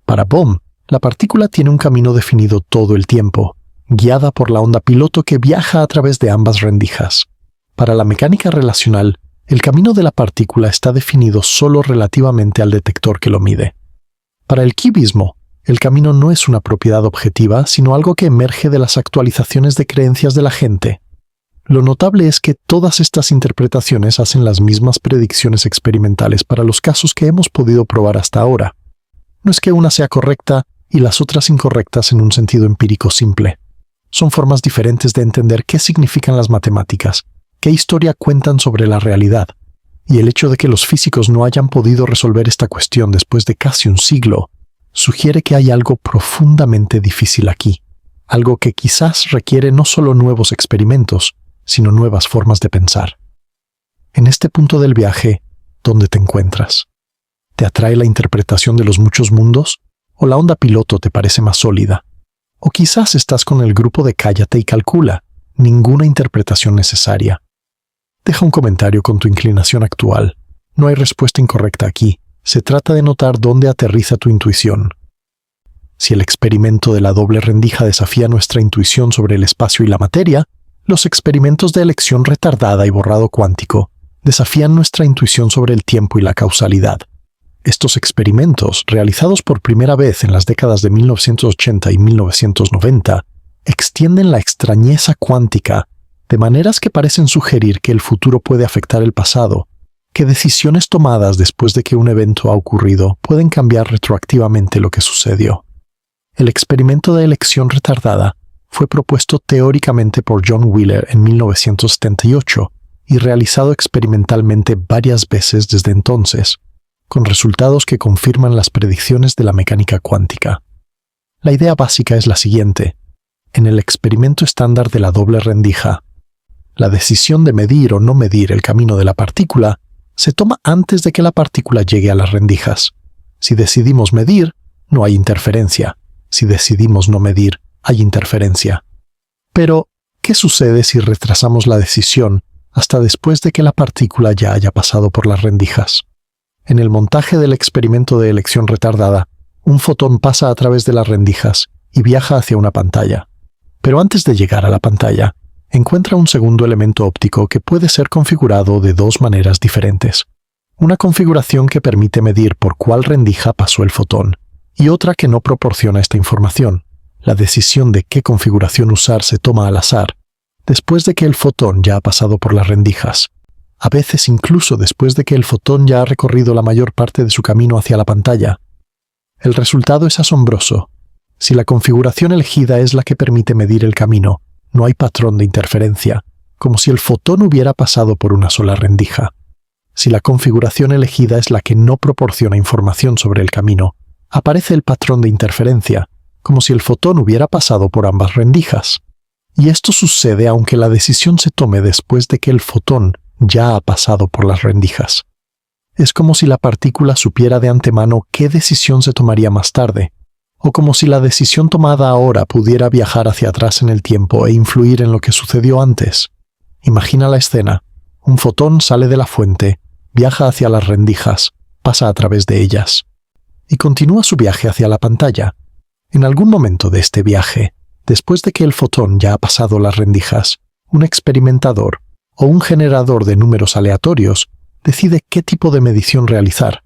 Para Bohm, la partícula tiene un camino definido todo el tiempo, guiada por la onda piloto que viaja a través de ambas rendijas. Para la mecánica relacional, el camino de la partícula está definido solo relativamente al detector que lo mide. Para el cubismo, el camino no es una propiedad objetiva, sino algo que emerge de las actualizaciones de creencias de la gente. Lo notable es que todas estas interpretaciones hacen las mismas predicciones experimentales para los casos que hemos podido probar hasta ahora. No es que una sea correcta y las otras incorrectas en un sentido empírico simple. Son formas diferentes de entender qué significan las matemáticas, qué historia cuentan sobre la realidad, y el hecho de que los físicos no hayan podido resolver esta cuestión después de casi un siglo, sugiere que hay algo profundamente difícil aquí, algo que quizás requiere no solo nuevos experimentos, sino nuevas formas de pensar. En este punto del viaje, ¿dónde te encuentras? ¿Te atrae la interpretación de los muchos mundos? ¿O la onda piloto te parece más sólida? O quizás estás con el grupo de cállate y calcula, ninguna interpretación necesaria. Deja un comentario con tu inclinación actual. No hay respuesta incorrecta aquí. Se trata de notar dónde aterriza tu intuición. Si el experimento de la doble rendija desafía nuestra intuición sobre el espacio y la materia, los experimentos de elección retardada y borrado cuántico desafían nuestra intuición sobre el tiempo y la causalidad. Estos experimentos, realizados por primera vez en las décadas de 1980 y 1990, extienden la extrañeza cuántica de maneras que parecen sugerir que el futuro puede afectar el pasado, que decisiones tomadas después de que un evento ha ocurrido pueden cambiar retroactivamente lo que sucedió. El experimento de elección retardada fue propuesto teóricamente por John Wheeler en 1978 y realizado experimentalmente varias veces desde entonces, con resultados que confirman las predicciones de la mecánica cuántica. La idea básica es la siguiente. En el experimento estándar de la doble rendija, la decisión de medir o no medir el camino de la partícula se toma antes de que la partícula llegue a las rendijas. Si decidimos medir, no hay interferencia. Si decidimos no medir, hay interferencia. Pero, ¿qué sucede si retrasamos la decisión hasta después de que la partícula ya haya pasado por las rendijas? En el montaje del experimento de elección retardada, un fotón pasa a través de las rendijas y viaja hacia una pantalla. Pero antes de llegar a la pantalla, encuentra un segundo elemento óptico que puede ser configurado de dos maneras diferentes. Una configuración que permite medir por cuál rendija pasó el fotón, y otra que no proporciona esta información. La decisión de qué configuración usar se toma al azar, después de que el fotón ya ha pasado por las rendijas. A veces incluso después de que el fotón ya ha recorrido la mayor parte de su camino hacia la pantalla. El resultado es asombroso. Si la configuración elegida es la que permite medir el camino, no hay patrón de interferencia, como si el fotón hubiera pasado por una sola rendija. Si la configuración elegida es la que no proporciona información sobre el camino, aparece el patrón de interferencia, como si el fotón hubiera pasado por ambas rendijas. Y esto sucede aunque la decisión se tome después de que el fotón ya ha pasado por las rendijas. Es como si la partícula supiera de antemano qué decisión se tomaría más tarde, o como si la decisión tomada ahora pudiera viajar hacia atrás en el tiempo e influir en lo que sucedió antes. Imagina la escena. Un fotón sale de la fuente, viaja hacia las rendijas, pasa a través de ellas, y continúa su viaje hacia la pantalla. En algún momento de este viaje, después de que el fotón ya ha pasado las rendijas, un experimentador o un generador de números aleatorios decide qué tipo de medición realizar,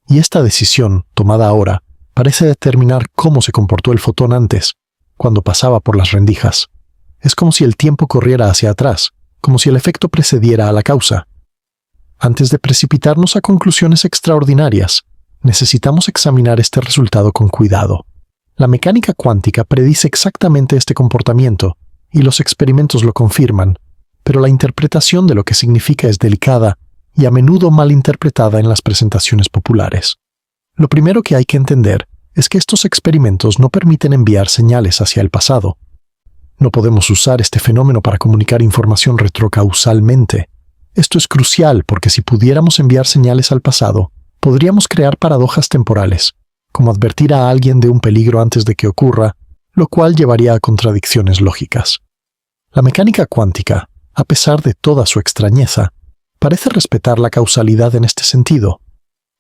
y esta decisión, tomada ahora, parece determinar cómo se comportó el fotón antes, cuando pasaba por las rendijas. Es como si el tiempo corriera hacia atrás, como si el efecto precediera a la causa. Antes de precipitarnos a conclusiones extraordinarias, necesitamos examinar este resultado con cuidado. La mecánica cuántica predice exactamente este comportamiento, y los experimentos lo confirman, pero la interpretación de lo que significa es delicada y a menudo malinterpretada en las presentaciones populares. Lo primero que hay que entender es que estos experimentos no permiten enviar señales hacia el pasado. No podemos usar este fenómeno para comunicar información retrocausalmente. Esto es crucial porque si pudiéramos enviar señales al pasado, podríamos crear paradojas temporales, como advertir a alguien de un peligro antes de que ocurra, lo cual llevaría a contradicciones lógicas. La mecánica cuántica, a pesar de toda su extrañeza, parece respetar la causalidad en este sentido.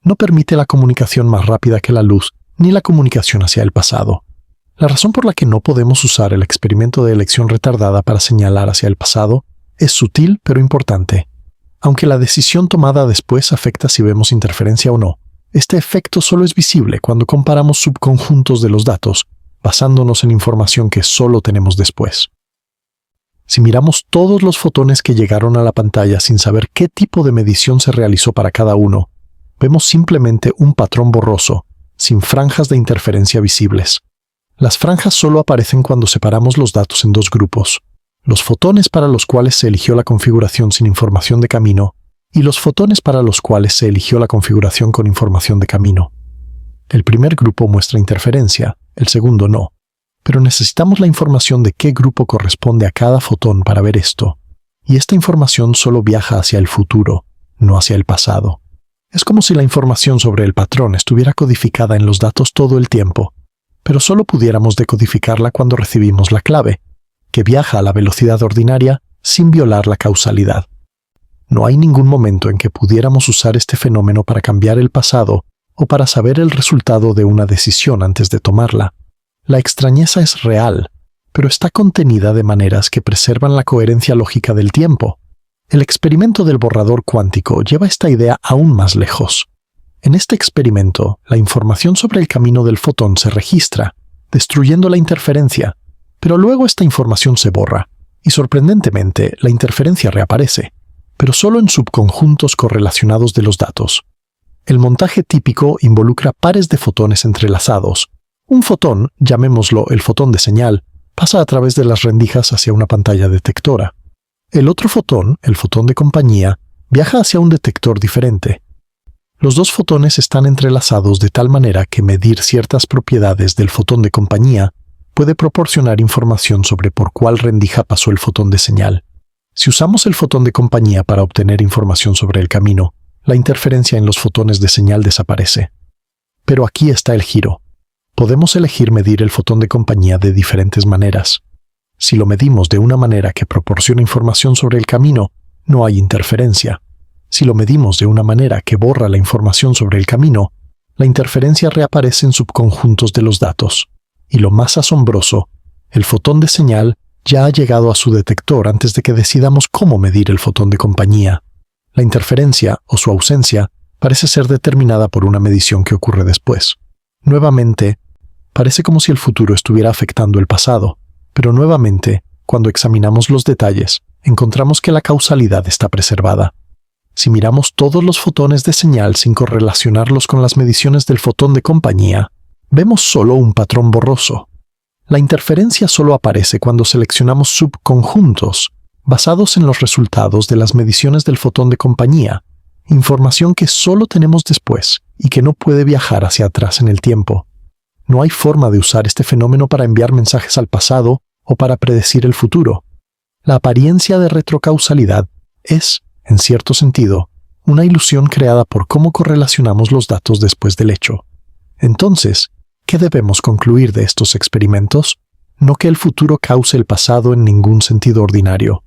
No permite la comunicación más rápida que la luz, ni la comunicación hacia el pasado. La razón por la que no podemos usar el experimento de elección retardada para señalar hacia el pasado es sutil pero importante. Aunque la decisión tomada después afecta si vemos interferencia o no, este efecto solo es visible cuando comparamos subconjuntos de los datos, basándonos en información que solo tenemos después. Si miramos todos los fotones que llegaron a la pantalla sin saber qué tipo de medición se realizó para cada uno, vemos simplemente un patrón borroso, sin franjas de interferencia visibles. Las franjas solo aparecen cuando separamos los datos en dos grupos: los fotones para los cuales se eligió la configuración sin información de camino y los fotones para los cuales se eligió la configuración con información de camino. El primer grupo muestra interferencia, el segundo no, pero necesitamos la información de qué grupo corresponde a cada fotón para ver esto, y esta información solo viaja hacia el futuro, no hacia el pasado. Es como si la información sobre el patrón estuviera codificada en los datos todo el tiempo, pero solo pudiéramos decodificarla cuando recibimos la clave, que viaja a la velocidad ordinaria sin violar la causalidad. No hay ningún momento en que pudiéramos usar este fenómeno para cambiar el pasado o para saber el resultado de una decisión antes de tomarla. La extrañeza es real, pero está contenida de maneras que preservan la coherencia lógica del tiempo. El experimento del borrador cuántico lleva esta idea aún más lejos. En este experimento, la información sobre el camino del fotón se registra, destruyendo la interferencia, pero luego esta información se borra, y sorprendentemente la interferencia reaparece, pero solo en subconjuntos correlacionados de los datos. El montaje típico involucra pares de fotones entrelazados. Un fotón, llamémoslo el fotón de señal, pasa a través de las rendijas hacia una pantalla detectora. El otro fotón, el fotón de compañía, viaja hacia un detector diferente. Los dos fotones están entrelazados de tal manera que medir ciertas propiedades del fotón de compañía puede proporcionar información sobre por cuál rendija pasó el fotón de señal. Si usamos el fotón de compañía para obtener información sobre el camino, la interferencia en los fotones de señal desaparece. Pero aquí está el giro. Podemos elegir medir el fotón de compañía de diferentes maneras. Si lo medimos de una manera que proporciona información sobre el camino, no hay interferencia. Si lo medimos de una manera que borra la información sobre el camino, la interferencia reaparece en subconjuntos de los datos. Y lo más asombroso, el fotón de señal ya ha llegado a su detector antes de que decidamos cómo medir el fotón de compañía. La interferencia, o su ausencia, parece ser determinada por una medición que ocurre después. Nuevamente, parece como si el futuro estuviera afectando el pasado, pero nuevamente, Cuando examinamos los detalles, encontramos que la causalidad está preservada. Si miramos todos los fotones de señal sin correlacionarlos con las mediciones del fotón de compañía, vemos solo un patrón borroso. La interferencia solo aparece cuando seleccionamos subconjuntos, basados en los resultados de las mediciones del fotón de compañía, información que solo tenemos después y que no puede viajar hacia atrás en el tiempo. No hay forma de usar este fenómeno para enviar mensajes al pasado o para predecir el futuro. La apariencia de retrocausalidad es, en cierto sentido, una ilusión creada por cómo correlacionamos los datos después del hecho. Entonces, ¿qué debemos concluir de estos experimentos? No que el futuro cause el pasado en ningún sentido ordinario,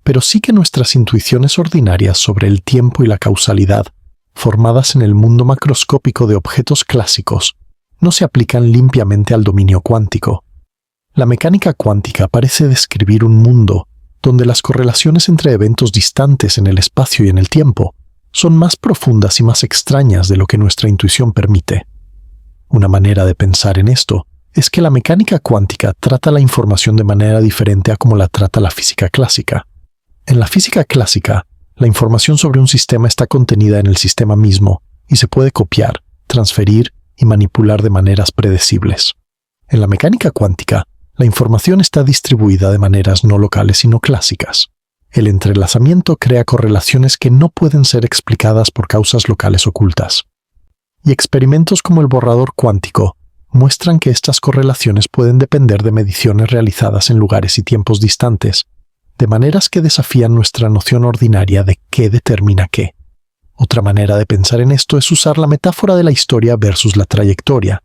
pero sí que nuestras intuiciones ordinarias sobre el tiempo y la causalidad, formadas en el mundo macroscópico de objetos clásicos, no se aplican limpiamente al dominio cuántico. La mecánica cuántica parece describir un mundo donde las correlaciones entre eventos distantes en el espacio y en el tiempo son más profundas y más extrañas de lo que nuestra intuición permite. Una manera de pensar en esto es que la mecánica cuántica trata la información de manera diferente a como la trata la física clásica. En la física clásica, la información sobre un sistema está contenida en el sistema mismo y se puede copiar, transferir y manipular de maneras predecibles. En la mecánica cuántica, la información está distribuida de maneras no locales sino clásicas. El entrelazamiento crea correlaciones que no pueden ser explicadas por causas locales ocultas. Y experimentos como el borrador cuántico muestran que estas correlaciones pueden depender de mediciones realizadas en lugares y tiempos distantes, de maneras que desafían nuestra noción ordinaria de qué determina qué. Otra manera de pensar en esto es usar la metáfora de la historia versus la trayectoria.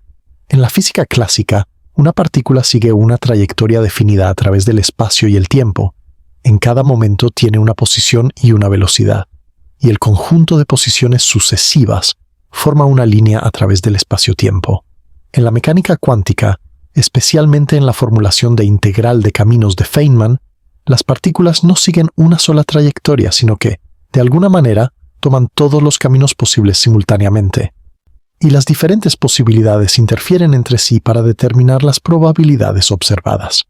En la física clásica, una partícula sigue una trayectoria definida a través del espacio y el tiempo. En cada momento tiene una posición y una velocidad, y el conjunto de posiciones sucesivas forma una línea a través del espacio-tiempo. En la mecánica cuántica, especialmente en la formulación de integral de caminos de Feynman, las partículas no siguen una sola trayectoria, sino que, de alguna manera, toman todos los caminos posibles simultáneamente. Y las diferentes posibilidades interfieren entre sí para determinar las probabilidades observadas.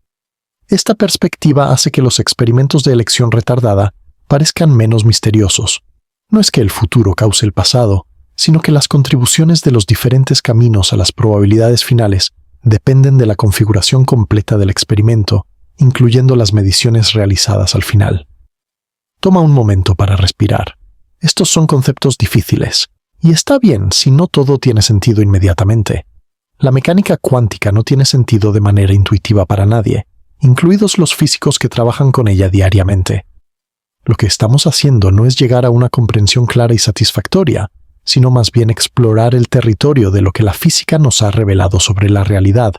Esta perspectiva hace que los experimentos de elección retardada parezcan menos misteriosos. No es que el futuro cause el pasado, sino que las contribuciones de los diferentes caminos a las probabilidades finales dependen de la configuración completa del experimento, incluyendo las mediciones realizadas al final. Toma un momento para respirar. Estos son conceptos difíciles, y está bien si no todo tiene sentido inmediatamente. La mecánica cuántica no tiene sentido de manera intuitiva para nadie, incluidos los físicos que trabajan con ella diariamente. Lo que estamos haciendo no es llegar a una comprensión clara y satisfactoria, sino más bien explorar el territorio de lo que la física nos ha revelado sobre la realidad,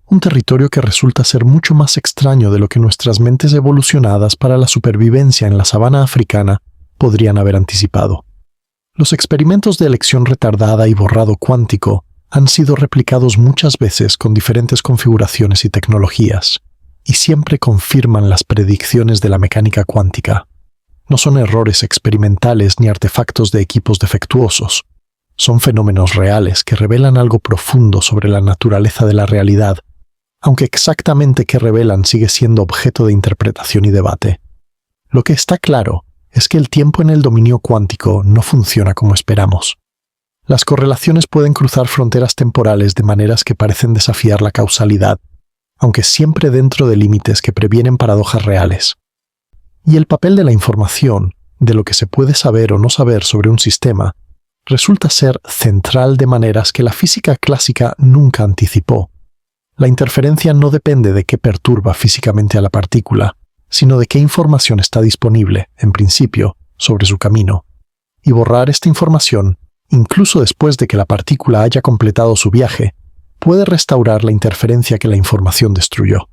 un territorio que resulta ser mucho más extraño de lo que nuestras mentes evolucionadas para la supervivencia en la sabana africana podrían haber anticipado. Los experimentos de elección retardada y borrado cuántico han sido replicados muchas veces con diferentes configuraciones y tecnologías, y siempre confirman las predicciones de la mecánica cuántica. No son errores experimentales ni artefactos de equipos defectuosos. Son fenómenos reales que revelan algo profundo sobre la naturaleza de la realidad, aunque exactamente qué revelan sigue siendo objeto de interpretación y debate. Lo que está claro es que el tiempo en el dominio cuántico no funciona como esperamos. Las correlaciones pueden cruzar fronteras temporales de maneras que parecen desafiar la causalidad, aunque siempre dentro de límites que previenen paradojas reales. Y el papel de la información, de lo que se puede saber o no saber sobre un sistema, resulta ser central de maneras que la física clásica nunca anticipó. La interferencia no depende de qué perturba físicamente a la partícula, sino de qué información está disponible, en principio, sobre su camino. Y borrar esta información, incluso después de que la partícula haya completado su viaje, puede restaurar la interferencia que la información destruyó.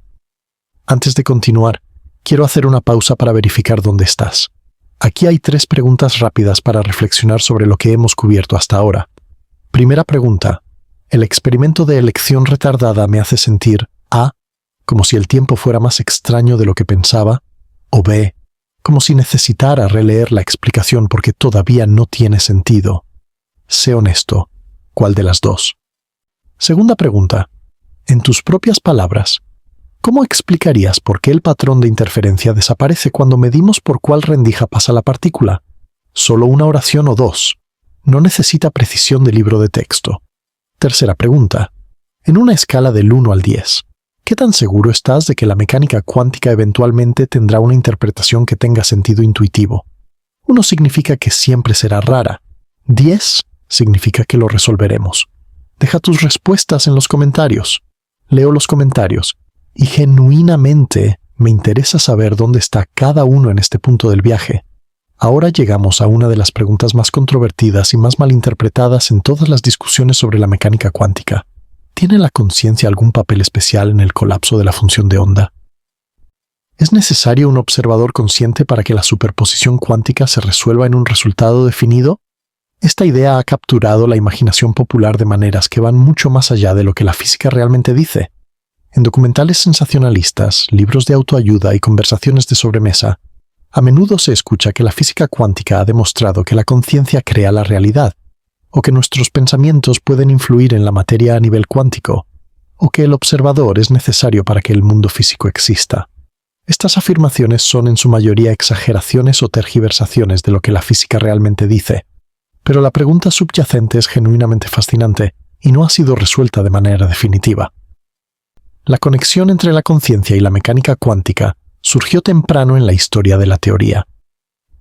Antes de continuar, quiero hacer una pausa para verificar dónde estás. Aquí hay 3 preguntas rápidas para reflexionar sobre lo que hemos cubierto hasta ahora. Primera pregunta. ¿El experimento de elección retardada me hace sentir A, como si el tiempo fuera más extraño de lo que pensaba, o B, como si necesitara releer la explicación porque todavía no tiene sentido? Sé honesto, ¿cuál de las dos? Segunda pregunta. En tus propias palabras, ¿Cómo explicarías por qué el patrón de interferencia desaparece cuando medimos por cuál rendija pasa la partícula? Solo una oración o dos. No necesita precisión de libro de texto. Tercera pregunta. En una escala del 1 al 10, ¿qué tan seguro estás de que la mecánica cuántica eventualmente tendrá una interpretación que tenga sentido intuitivo? 1 significa que siempre será rara. 10 significa que lo resolveremos. Deja tus respuestas en los comentarios. Leo los comentarios. Y genuinamente me interesa saber dónde está cada uno en este punto del viaje. Ahora llegamos a una de las preguntas más controvertidas y más malinterpretadas en todas las discusiones sobre la mecánica cuántica. ¿Tiene la conciencia algún papel especial en el colapso de la función de onda? ¿Es necesario un observador consciente para que la superposición cuántica se resuelva en un resultado definido? Esta idea ha capturado la imaginación popular de maneras que van mucho más allá de lo que la física realmente dice. En documentales sensacionalistas, libros de autoayuda y conversaciones de sobremesa, a menudo se escucha que la física cuántica ha demostrado que la conciencia crea la realidad, o que nuestros pensamientos pueden influir en la materia a nivel cuántico, o que el observador es necesario para que el mundo físico exista. Estas afirmaciones son en su mayoría exageraciones o tergiversaciones de lo que la física realmente dice, pero la pregunta subyacente es genuinamente fascinante y no ha sido resuelta de manera definitiva. La conexión entre la conciencia y la mecánica cuántica surgió temprano en la historia de la teoría.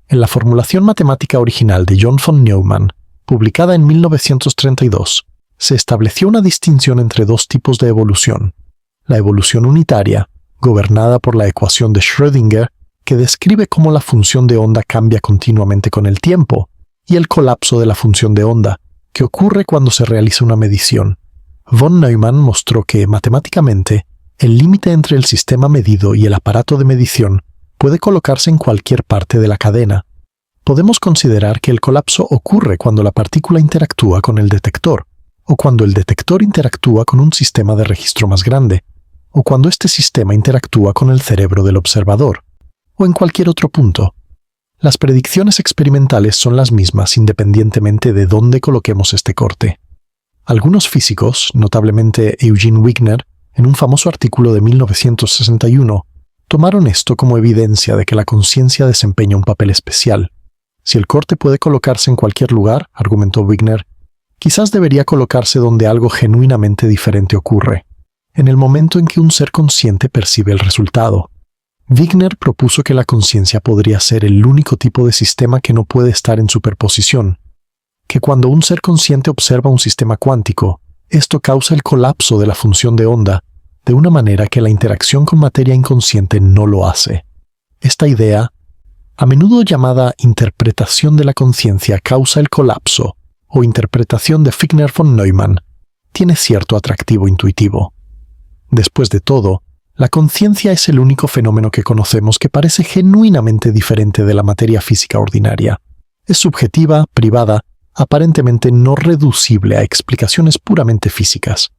En la formulación matemática original de John von Neumann, publicada en 1932, se estableció una distinción entre dos tipos de evolución: la evolución unitaria, gobernada por la ecuación de Schrödinger, que describe cómo la función de onda cambia continuamente con el tiempo, y el colapso de la función de onda, que ocurre cuando se realiza una medición. Von Neumann mostró que, matemáticamente, el límite entre el sistema medido y el aparato de medición puede colocarse en cualquier parte de la cadena. Podemos considerar que el colapso ocurre cuando la partícula interactúa con el detector, o cuando el detector interactúa con un sistema de registro más grande, o cuando este sistema interactúa con el cerebro del observador, o en cualquier otro punto. Las predicciones experimentales son las mismas independientemente de dónde coloquemos este corte. Algunos físicos, notablemente Eugene Wigner, en un famoso artículo de 1961, tomaron esto como evidencia de que la conciencia desempeña un papel especial. Si el corte puede colocarse en cualquier lugar, argumentó Wigner, quizás debería colocarse donde algo genuinamente diferente ocurre, en el momento en que un ser consciente percibe el resultado. Wigner propuso que la conciencia podría ser el único tipo de sistema que no puede estar en superposición, que cuando un ser consciente observa un sistema cuántico, esto causa el colapso de la función de onda, de una manera que la interacción con materia inconsciente no lo hace. Esta idea, a menudo llamada interpretación de la conciencia causa el colapso, o interpretación de Wigner von Neumann, tiene cierto atractivo intuitivo. Después de todo, la conciencia es el único fenómeno que conocemos que parece genuinamente diferente de la materia física ordinaria. Es subjetiva, privada, aparentemente no reducible a explicaciones puramente físicas.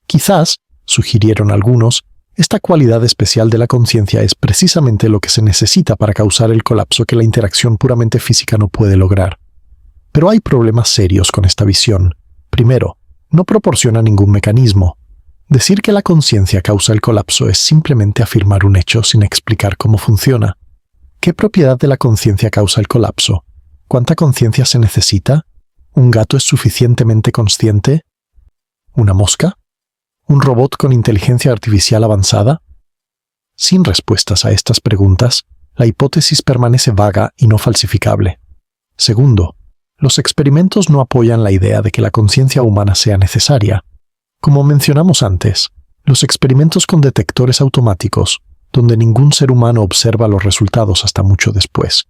Quizás, sugirieron algunos, esta cualidad especial de la conciencia es precisamente lo que se necesita para causar el colapso que la interacción puramente física no puede lograr. Pero hay problemas serios con esta visión. Primero, no proporciona ningún mecanismo. Decir que la conciencia causa el colapso es simplemente afirmar un hecho sin explicar cómo funciona. ¿Qué propiedad de la conciencia causa el colapso? ¿Cuánta conciencia se necesita? ¿Un gato es suficientemente consciente? ¿Una mosca? ¿Un robot con inteligencia artificial avanzada? Sin respuestas a estas preguntas, la hipótesis permanece vaga y no falsificable. Segundo, los experimentos no apoyan la idea de que la conciencia humana sea necesaria. Como mencionamos antes, los experimentos con detectores automáticos, donde ningún ser humano observa los resultados hasta mucho después,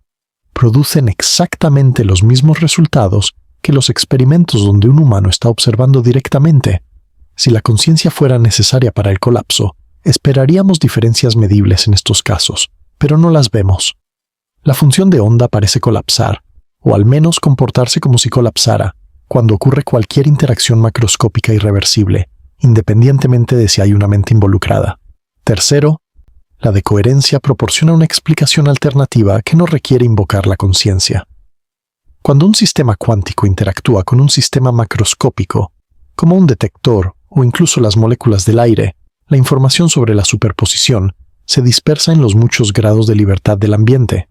producen exactamente los mismos resultados que los experimentos donde un humano está observando directamente. Si la conciencia fuera necesaria para el colapso, esperaríamos diferencias medibles en estos casos, pero no las vemos. La función de onda parece colapsar, o al menos comportarse como si colapsara, cuando ocurre cualquier interacción macroscópica irreversible, independientemente de si hay una mente involucrada. Tercero, la decoherencia proporciona una explicación alternativa que no requiere invocar la conciencia. Cuando un sistema cuántico interactúa con un sistema macroscópico, como un detector o incluso las moléculas del aire, la información sobre la superposición se dispersa en los muchos grados de libertad del ambiente.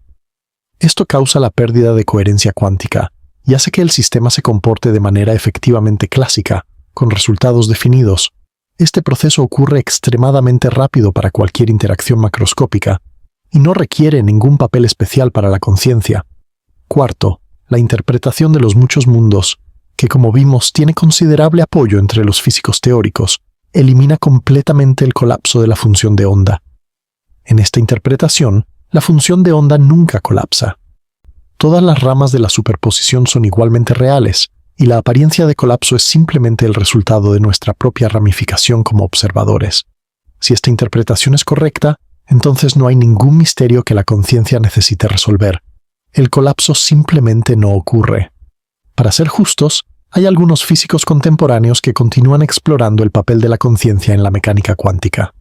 Esto causa la pérdida de coherencia cuántica y hace que el sistema se comporte de manera efectivamente clásica, con resultados definidos. Este proceso ocurre extremadamente rápido para cualquier interacción macroscópica y no requiere ningún papel especial para la conciencia. Cuarto, la interpretación de los muchos mundos, que como vimos tiene considerable apoyo entre los físicos teóricos, elimina completamente el colapso de la función de onda. En esta interpretación, la función de onda nunca colapsa. Todas las ramas de la superposición son igualmente reales, y la apariencia de colapso es simplemente el resultado de nuestra propia ramificación como observadores. Si esta interpretación es correcta, entonces no hay ningún misterio que la conciencia necesite resolver. El colapso simplemente no ocurre. Para ser justos, hay algunos físicos contemporáneos que continúan explorando el papel de la conciencia en la mecánica cuántica.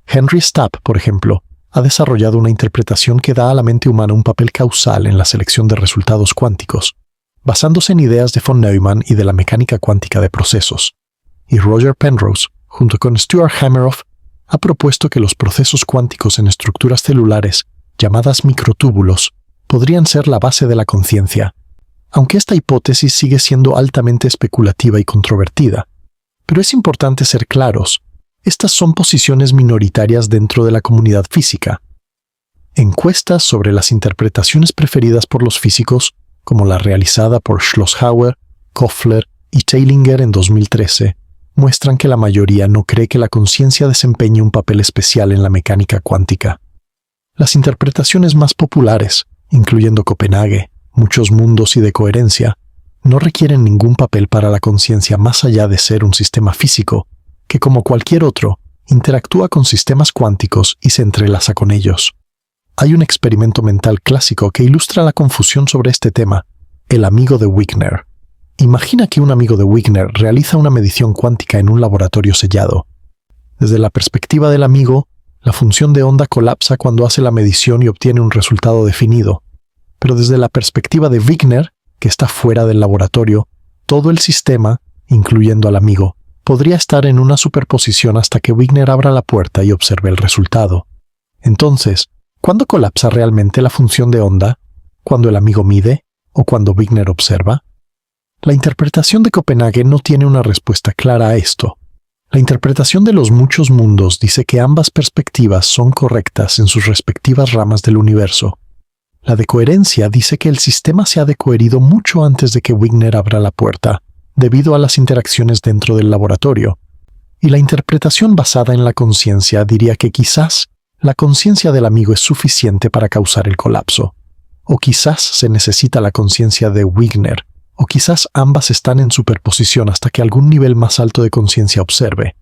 Henry Stapp, por ejemplo, ha desarrollado una interpretación que da a la mente humana un papel causal en la selección de resultados cuánticos, basándose en ideas de von Neumann y de la mecánica cuántica de procesos. Y Roger Penrose, junto con Stuart Hameroff, ha propuesto que los procesos cuánticos en estructuras celulares, llamadas microtúbulos, podrían ser la base de la conciencia, aunque esta hipótesis sigue siendo altamente especulativa y controvertida. Pero es importante ser claros. Estas son posiciones minoritarias dentro de la comunidad física. Encuestas sobre las interpretaciones preferidas por los físicos, como la realizada por Schlosshauer, Koffler y Teilinger en 2013, muestran que la mayoría no cree que la conciencia desempeñe un papel especial en la mecánica cuántica. Las interpretaciones más populares, incluyendo Copenhague, muchos mundos y de coherencia, no requieren ningún papel para la conciencia más allá de ser un sistema físico, que como cualquier otro, interactúa con sistemas cuánticos y se entrelaza con ellos. Hay un experimento mental clásico que ilustra la confusión sobre este tema, el amigo de Wigner. Imagina que un amigo de Wigner realiza una medición cuántica en un laboratorio sellado. Desde la perspectiva del amigo, la función de onda colapsa cuando hace la medición y obtiene un resultado definido. Pero desde la perspectiva de Wigner, que está fuera del laboratorio, todo el sistema, incluyendo al amigo, podría estar en una superposición hasta que Wigner abra la puerta y observe el resultado. Entonces, ¿cuándo colapsa realmente la función de onda? ¿Cuando el amigo mide o cuando Wigner observa? La interpretación de Copenhague no tiene una respuesta clara a esto. La interpretación de los muchos mundos dice que ambas perspectivas son correctas en sus respectivas ramas del universo. La de coherencia dice que el sistema se ha decoherido mucho antes de que Wigner abra la puerta, debido a las interacciones dentro del laboratorio. Y la interpretación basada en la conciencia diría que quizás la conciencia del amigo es suficiente para causar el colapso. O quizás se necesita la conciencia de Wigner, o quizás ambas están en superposición hasta que algún nivel más alto de conciencia observe.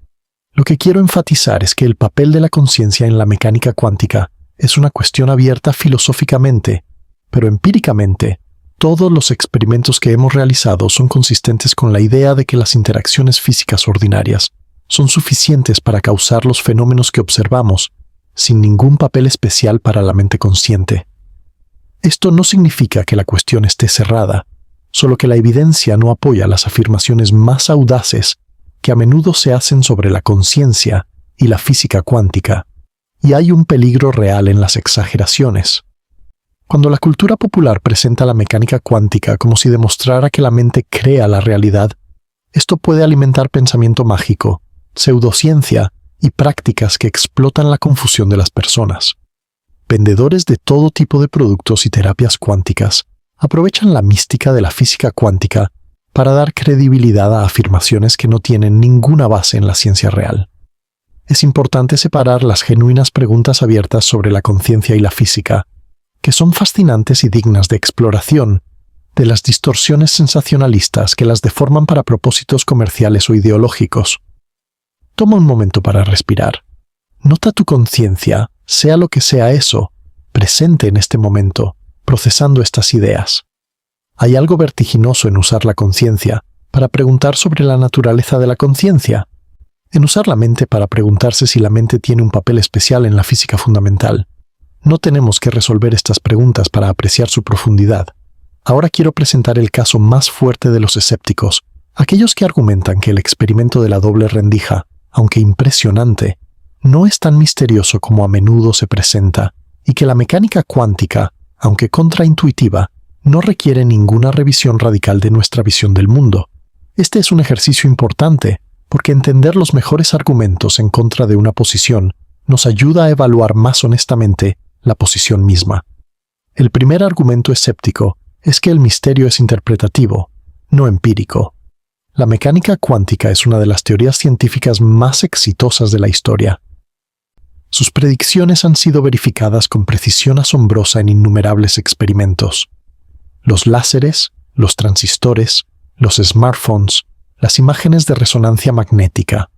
Lo que quiero enfatizar es que el papel de la conciencia en la mecánica cuántica es una cuestión abierta filosóficamente, pero empíricamente, todos los experimentos que hemos realizado son consistentes con la idea de que las interacciones físicas ordinarias son suficientes para causar los fenómenos que observamos, sin ningún papel especial para la mente consciente. Esto no significa que la cuestión esté cerrada, solo que la evidencia no apoya las afirmaciones más audaces que a menudo se hacen sobre la conciencia y la física cuántica, y hay un peligro real en las exageraciones. Cuando la cultura popular presenta la mecánica cuántica como si demostrara que la mente crea la realidad, esto puede alimentar pensamiento mágico, pseudociencia y prácticas que explotan la confusión de las personas. Vendedores de todo tipo de productos y terapias cuánticas aprovechan la mística de la física cuántica para dar credibilidad a afirmaciones que no tienen ninguna base en la ciencia real. Es importante separar las genuinas preguntas abiertas sobre la conciencia y la física, que son fascinantes y dignas de exploración, de las distorsiones sensacionalistas que las deforman para propósitos comerciales o ideológicos. Toma un momento para respirar. Nota tu conciencia, sea lo que sea eso, presente en este momento, procesando estas ideas. Hay algo vertiginoso en usar la conciencia para preguntar sobre la naturaleza de la conciencia, en usar la mente para preguntarse si la mente tiene un papel especial en la física fundamental. No tenemos que resolver estas preguntas para apreciar su profundidad. Ahora quiero presentar el caso más fuerte de los escépticos, aquellos que argumentan que el experimento de la doble rendija, aunque impresionante, no es tan misterioso como a menudo se presenta y que la mecánica cuántica, aunque contraintuitiva, no requiere ninguna revisión radical de nuestra visión del mundo. Este es un ejercicio importante porque entender los mejores argumentos en contra de una posición nos ayuda a evaluar más honestamente la posición misma. El primer argumento escéptico es que el misterio es interpretativo, no empírico. La mecánica cuántica es una de las teorías científicas más exitosas de la historia. Sus predicciones han sido verificadas con precisión asombrosa en innumerables experimentos. Los láseres, los transistores, los smartphones, las imágenes de resonancia magnética,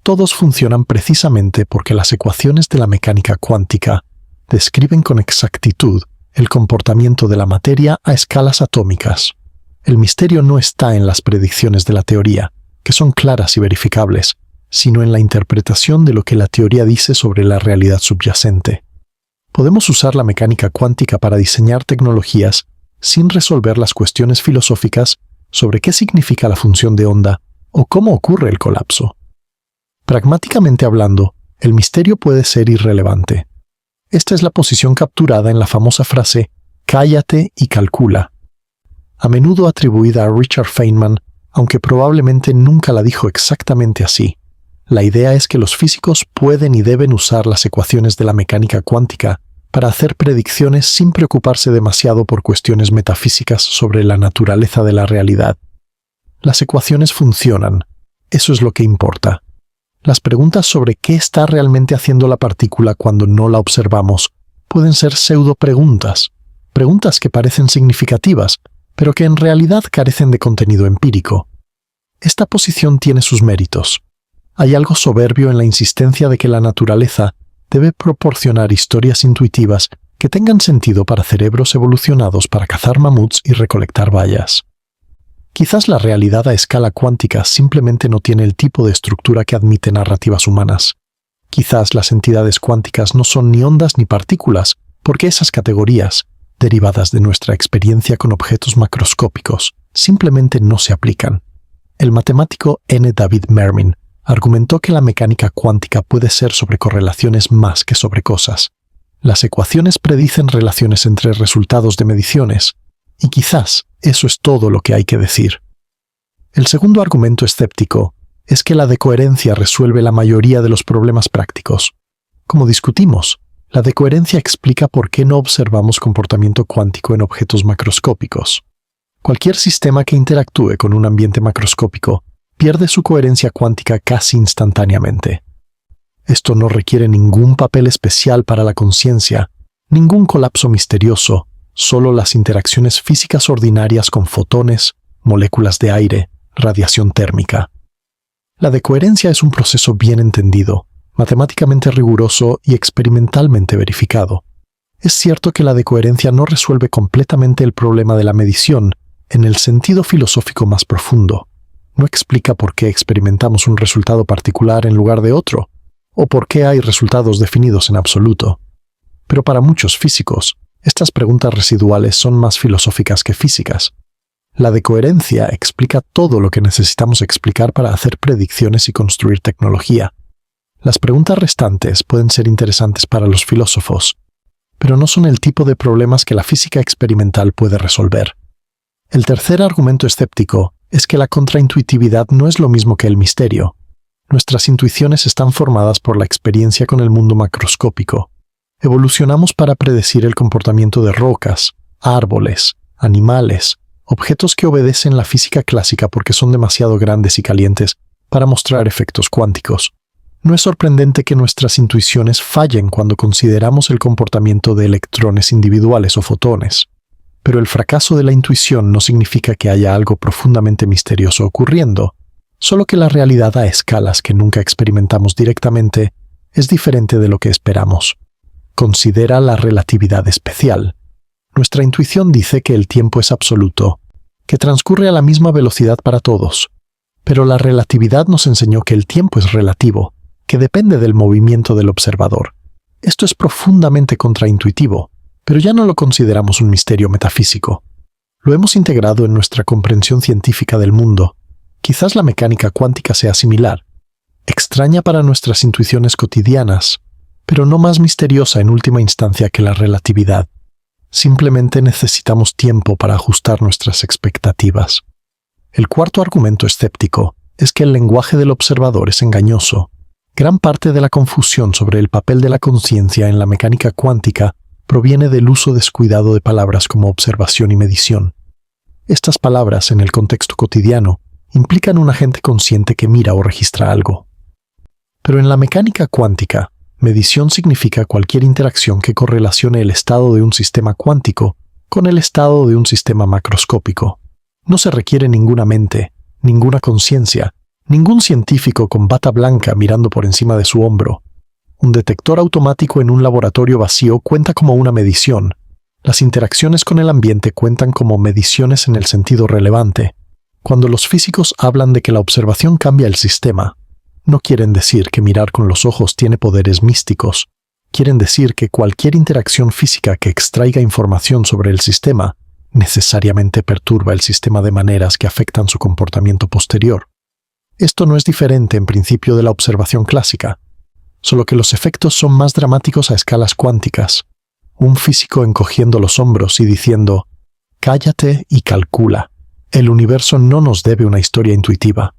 todos funcionan precisamente porque las ecuaciones de la mecánica cuántica describen con exactitud el comportamiento de la materia a escalas atómicas. El misterio no está en las predicciones de la teoría, que son claras y verificables, sino en la interpretación de lo que la teoría dice sobre la realidad subyacente. Podemos usar la mecánica cuántica para diseñar tecnologías sin resolver las cuestiones filosóficas sobre qué significa la función de onda o cómo ocurre el colapso. Pragmáticamente hablando, el misterio puede ser irrelevante. Esta es la posición capturada en la famosa frase «cállate y calcula», a menudo atribuida a Richard Feynman, aunque probablemente nunca la dijo exactamente así. La idea es que los físicos pueden y deben usar las ecuaciones de la mecánica cuántica para hacer predicciones sin preocuparse demasiado por cuestiones metafísicas sobre la naturaleza de la realidad. Las ecuaciones funcionan, eso es lo que importa. Las preguntas sobre qué está realmente haciendo la partícula cuando no la observamos pueden ser pseudo-preguntas, preguntas que parecen significativas, pero que en realidad carecen de contenido empírico. Esta posición tiene sus méritos. Hay algo soberbio en la insistencia de que la naturaleza debe proporcionar historias intuitivas que tengan sentido para cerebros evolucionados para cazar mamuts y recolectar bayas. Quizás la realidad a escala cuántica simplemente no tiene el tipo de estructura que admite narrativas humanas. Quizás las entidades cuánticas no son ni ondas ni partículas, porque esas categorías, derivadas de nuestra experiencia con objetos macroscópicos, simplemente no se aplican. El matemático N. David Mermin argumentó que la mecánica cuántica puede ser sobre correlaciones más que sobre cosas. Las ecuaciones predicen relaciones entre resultados de mediciones, y quizás eso es todo lo que hay que decir. El segundo argumento escéptico es que la decoherencia resuelve la mayoría de los problemas prácticos. Como discutimos, la decoherencia explica por qué no observamos comportamiento cuántico en objetos macroscópicos. Cualquier sistema que interactúe con un ambiente macroscópico pierde su coherencia cuántica casi instantáneamente. Esto no requiere ningún papel especial para la conciencia, ningún colapso misterioso, solo las interacciones físicas ordinarias con fotones, moléculas de aire, radiación térmica. La decoherencia es un proceso bien entendido, matemáticamente riguroso y experimentalmente verificado. Es cierto que la decoherencia no resuelve completamente el problema de la medición en el sentido filosófico más profundo. No explica por qué experimentamos un resultado particular en lugar de otro, o por qué hay resultados definidos en absoluto. Pero para muchos físicos, estas preguntas residuales son más filosóficas que físicas. La decoherencia explica todo lo que necesitamos explicar para hacer predicciones y construir tecnología. Las preguntas restantes pueden ser interesantes para los filósofos, pero no son el tipo de problemas que la física experimental puede resolver. El tercer argumento escéptico es que la contraintuitividad no es lo mismo que el misterio. Nuestras intuiciones están formadas por la experiencia con el mundo macroscópico. Evolucionamos para predecir el comportamiento de rocas, árboles, animales, objetos que obedecen la física clásica porque son demasiado grandes y calientes para mostrar efectos cuánticos. No es sorprendente que nuestras intuiciones fallen cuando consideramos el comportamiento de electrones individuales o fotones. Pero el fracaso de la intuición no significa que haya algo profundamente misterioso ocurriendo, solo que la realidad a escalas que nunca experimentamos directamente es diferente de lo que esperamos. Considera la relatividad especial. Nuestra intuición dice que el tiempo es absoluto, que transcurre a la misma velocidad para todos, pero la relatividad nos enseñó que el tiempo es relativo, que depende del movimiento del observador. Esto es profundamente contraintuitivo, pero ya no lo consideramos un misterio metafísico. Lo hemos integrado en nuestra comprensión científica del mundo. Quizás la mecánica cuántica sea similar. extraña para nuestras intuiciones cotidianas, pero no más misteriosa en última instancia que la relatividad. Simplemente necesitamos tiempo para ajustar nuestras expectativas. El cuarto argumento escéptico es que el lenguaje del observador es engañoso. Gran parte de la confusión sobre el papel de la conciencia en la mecánica cuántica proviene del uso descuidado de palabras como observación y medición. Estas palabras, en el contexto cotidiano, implican un agente consciente que mira o registra algo. Pero en la mecánica cuántica, medición significa cualquier interacción que correlacione el estado de un sistema cuántico con el estado de un sistema macroscópico. No se requiere ninguna mente, ninguna conciencia, ningún científico con bata blanca mirando por encima de su hombro. Un detector automático en un laboratorio vacío cuenta como una medición. Las interacciones con el ambiente cuentan como mediciones en el sentido relevante. Cuando los físicos hablan de que la observación cambia el sistema, no quieren decir que mirar con los ojos tiene poderes místicos. Quieren decir que cualquier interacción física que extraiga información sobre el sistema necesariamente perturba el sistema de maneras que afectan su comportamiento posterior. Esto no es diferente en principio de la observación clásica, solo que los efectos son más dramáticos a escalas cuánticas. Un físico encogiendo los hombros y diciendo, «Cállate y calcula. El universo no nos debe una historia intuitiva».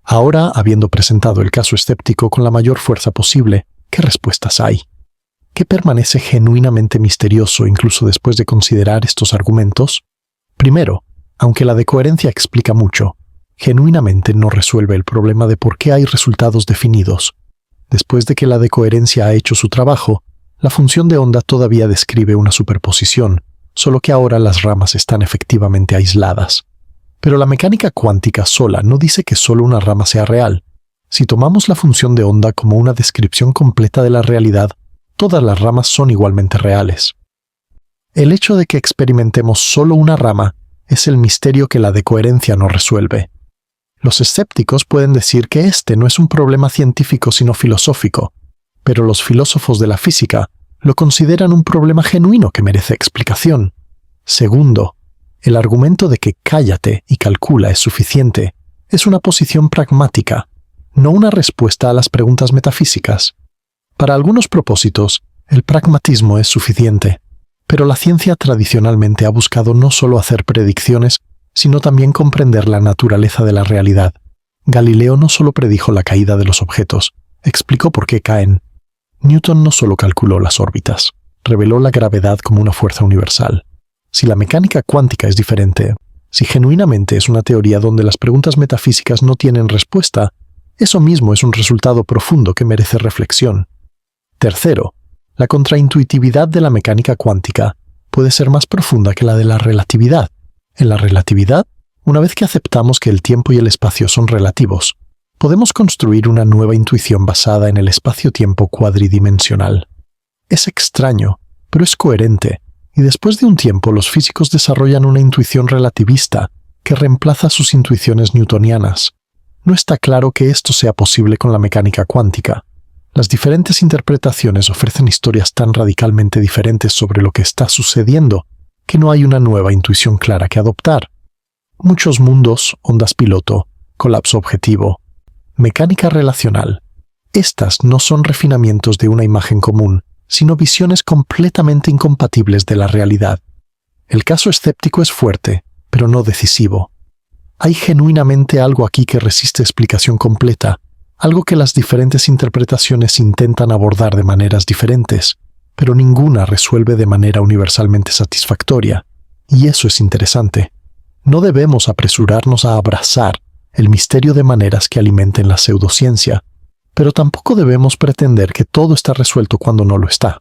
Ahora, habiendo presentado el caso escéptico con la mayor fuerza posible, ¿qué respuestas hay? ¿Qué permanece genuinamente misterioso incluso después de considerar estos argumentos? Primero, aunque la decoherencia explica mucho, genuinamente no resuelve el problema de por qué hay resultados definidos. Después de que la decoherencia ha hecho su trabajo, la función de onda todavía describe una superposición, solo que ahora las ramas están efectivamente aisladas. Pero la mecánica cuántica sola no dice que solo una rama sea real. Si tomamos la función de onda como una descripción completa de la realidad, todas las ramas son igualmente reales. El hecho de que experimentemos solo una rama es el misterio que la decoherencia no resuelve. Los escépticos pueden decir que este no es un problema científico sino filosófico, pero los filósofos de la física lo consideran un problema genuino que merece explicación. Segundo, el argumento de que cállate y calcula es suficiente es una posición pragmática, no una respuesta a las preguntas metafísicas. Para algunos propósitos, el pragmatismo es suficiente, pero la ciencia tradicionalmente ha buscado no solo hacer predicciones, sino también comprender la naturaleza de la realidad. Galileo no solo predijo la caída de los objetos, explicó por qué caen. Newton no solo calculó las órbitas, reveló la gravedad como una fuerza universal. Si la mecánica cuántica es diferente, si genuinamente es una teoría donde las preguntas metafísicas no tienen respuesta, eso mismo es un resultado profundo que merece reflexión. Tercero, la contraintuitividad de la mecánica cuántica puede ser más profunda que la de la relatividad. En la relatividad, una vez que aceptamos que el tiempo y el espacio son relativos, podemos construir una nueva intuición basada en el espacio-tiempo cuadridimensional. Es extraño, pero es coherente, y después de un tiempo los físicos desarrollan una intuición relativista que reemplaza sus intuiciones newtonianas. No está claro que esto sea posible con la mecánica cuántica. Las diferentes interpretaciones ofrecen historias tan radicalmente diferentes sobre lo que está sucediendo que no hay una nueva intuición clara que adoptar. Muchos mundos, ondas piloto, colapso objetivo, mecánica relacional. Estas no son refinamientos de una imagen común, sino visiones completamente incompatibles de la realidad. El caso escéptico es fuerte, pero no decisivo. Hay genuinamente algo aquí que resiste explicación completa, algo que las diferentes interpretaciones intentan abordar de maneras diferentes, pero ninguna resuelve de manera universalmente satisfactoria, y eso es interesante. No debemos apresurarnos a abrazar el misterio de maneras que alimenten la pseudociencia, pero tampoco debemos pretender que todo está resuelto cuando no lo está.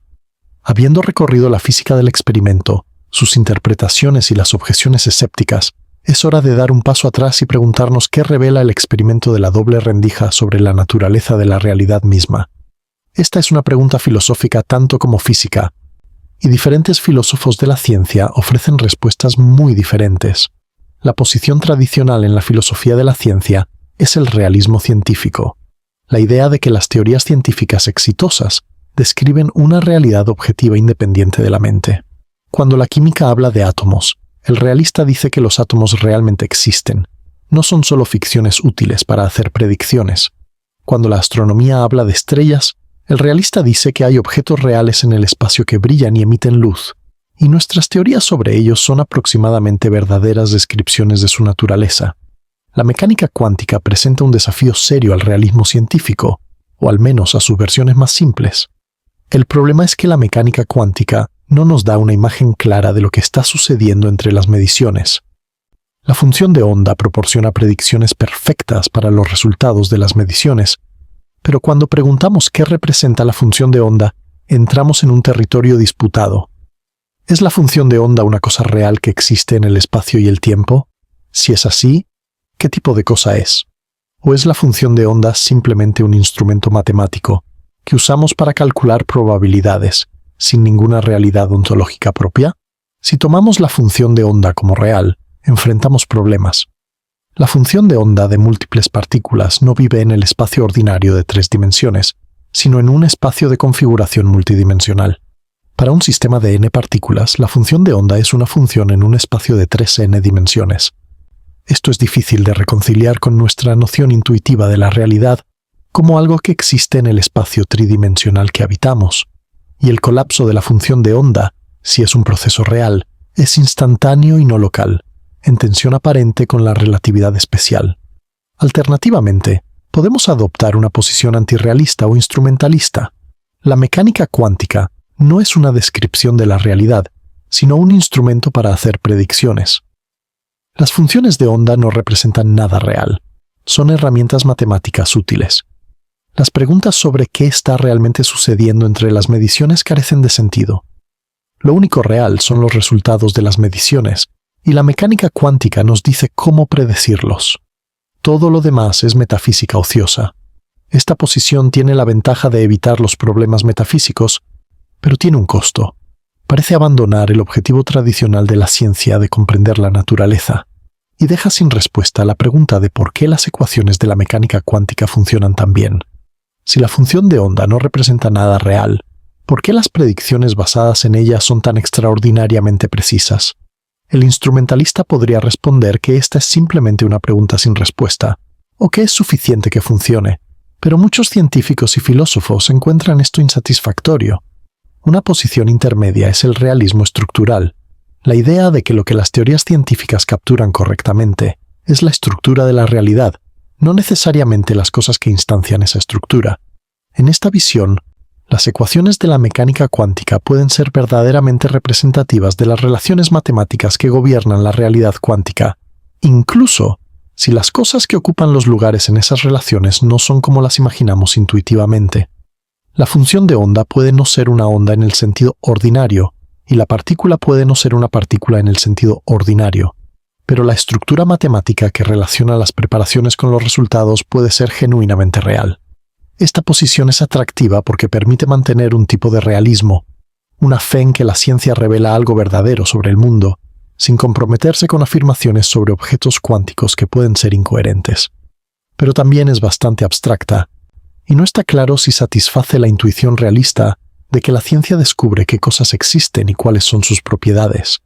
Habiendo recorrido la física del experimento, sus interpretaciones y las objeciones escépticas, es hora de dar un paso atrás y preguntarnos qué revela el experimento de la doble rendija sobre la naturaleza de la realidad misma. Esta es una pregunta filosófica tanto como física, y diferentes filósofos de la ciencia ofrecen respuestas muy diferentes. La posición tradicional en la filosofía de la ciencia es el realismo científico, la idea de que las teorías científicas exitosas describen una realidad objetiva independiente de la mente. Cuando la química habla de átomos, el realista dice que los átomos realmente existen, no son solo ficciones útiles para hacer predicciones. Cuando la astronomía habla de estrellas, el realista dice que hay objetos reales en el espacio que brillan y emiten luz, y nuestras teorías sobre ellos son aproximadamente verdaderas descripciones de su naturaleza. La mecánica cuántica presenta un desafío serio al realismo científico, o al menos a sus versiones más simples. El problema es que la mecánica cuántica no nos da una imagen clara de lo que está sucediendo entre las mediciones. La función de onda proporciona predicciones perfectas para los resultados de las mediciones, pero cuando preguntamos qué representa la función de onda, entramos en un territorio disputado. ¿Es la función de onda una cosa real que existe en el espacio y el tiempo? Si es así, ¿qué tipo de cosa es? ¿O es la función de onda simplemente un instrumento matemático que usamos para calcular probabilidades, sin ninguna realidad ontológica propia? Si tomamos la función de onda como real, enfrentamos problemas. La función de onda de múltiples partículas no vive en el espacio ordinario de 3 dimensiones, sino en un espacio de configuración multidimensional. Para un sistema de n partículas, la función de onda es una función en un espacio de 3n dimensiones. Esto es difícil de reconciliar con nuestra noción intuitiva de la realidad como algo que existe en el espacio tridimensional que habitamos, y el colapso de la función de onda, si es un proceso real, es instantáneo y no local, en tensión aparente con la relatividad especial. Alternativamente, podemos adoptar una posición antirrealista o instrumentalista. La mecánica cuántica no es una descripción de la realidad, sino un instrumento para hacer predicciones. Las funciones de onda no representan nada real. Son herramientas matemáticas útiles. Las preguntas sobre qué está realmente sucediendo entre las mediciones carecen de sentido. Lo único real son los resultados de las mediciones, y la mecánica cuántica nos dice cómo predecirlos. Todo lo demás es metafísica ociosa. Esta posición tiene la ventaja de evitar los problemas metafísicos, pero tiene un costo. Parece abandonar el objetivo tradicional de la ciencia de comprender la naturaleza, y deja sin respuesta la pregunta de por qué las ecuaciones de la mecánica cuántica funcionan tan bien. Si la función de onda no representa nada real, ¿por qué las predicciones basadas en ella son tan extraordinariamente precisas? El instrumentalista podría responder que esta es simplemente una pregunta sin respuesta, o que es suficiente que funcione, pero muchos científicos y filósofos encuentran esto insatisfactorio. Una posición intermedia es el realismo estructural, la idea de que lo que las teorías científicas capturan correctamente es la estructura de la realidad, no necesariamente las cosas que instancian esa estructura. En esta visión, las ecuaciones de la mecánica cuántica pueden ser verdaderamente representativas de las relaciones matemáticas que gobiernan la realidad cuántica, incluso si las cosas que ocupan los lugares en esas relaciones no son como las imaginamos intuitivamente. La función de onda puede no ser una onda en el sentido ordinario, y la partícula puede no ser una partícula en el sentido ordinario, pero la estructura matemática que relaciona las preparaciones con los resultados puede ser genuinamente real. Esta posición es atractiva porque permite mantener un tipo de realismo, una fe en que la ciencia revela algo verdadero sobre el mundo, sin comprometerse con afirmaciones sobre objetos cuánticos que pueden ser incoherentes. Pero también es bastante abstracta, y no está claro si satisface la intuición realista de que la ciencia descubre qué cosas existen y cuáles son sus propiedades.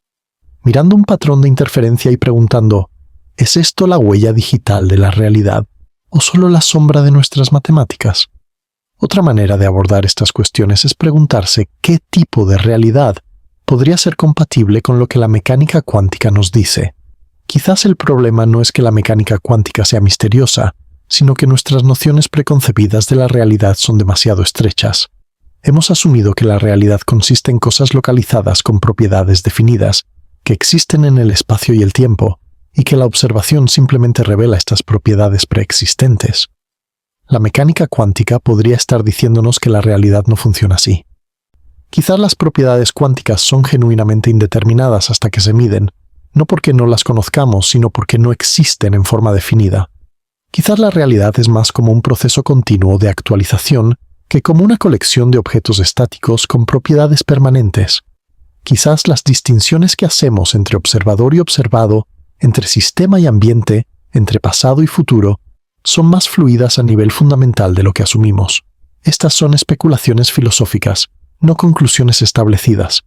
Mirando un patrón de interferencia y preguntando, ¿es esto la huella digital de la realidad o solo la sombra de nuestras matemáticas? Otra manera de abordar estas cuestiones es preguntarse qué tipo de realidad podría ser compatible con lo que la mecánica cuántica nos dice. Quizás el problema no es que la mecánica cuántica sea misteriosa, sino que nuestras nociones preconcebidas de la realidad son demasiado estrechas. Hemos asumido que la realidad consiste en cosas localizadas con propiedades definidas, que existen en el espacio y el tiempo, y que la observación simplemente revela estas propiedades preexistentes. La mecánica cuántica podría estar diciéndonos que la realidad no funciona así. Quizás las propiedades cuánticas son genuinamente indeterminadas hasta que se miden, no porque no las conozcamos, sino porque no existen en forma definida. Quizás la realidad es más como un proceso continuo de actualización que como una colección de objetos estáticos con propiedades permanentes. Quizás las distinciones que hacemos entre observador y observado, entre sistema y ambiente, entre pasado y futuro, son más fluidas a nivel fundamental de lo que asumimos. Estas son especulaciones filosóficas, no conclusiones establecidas,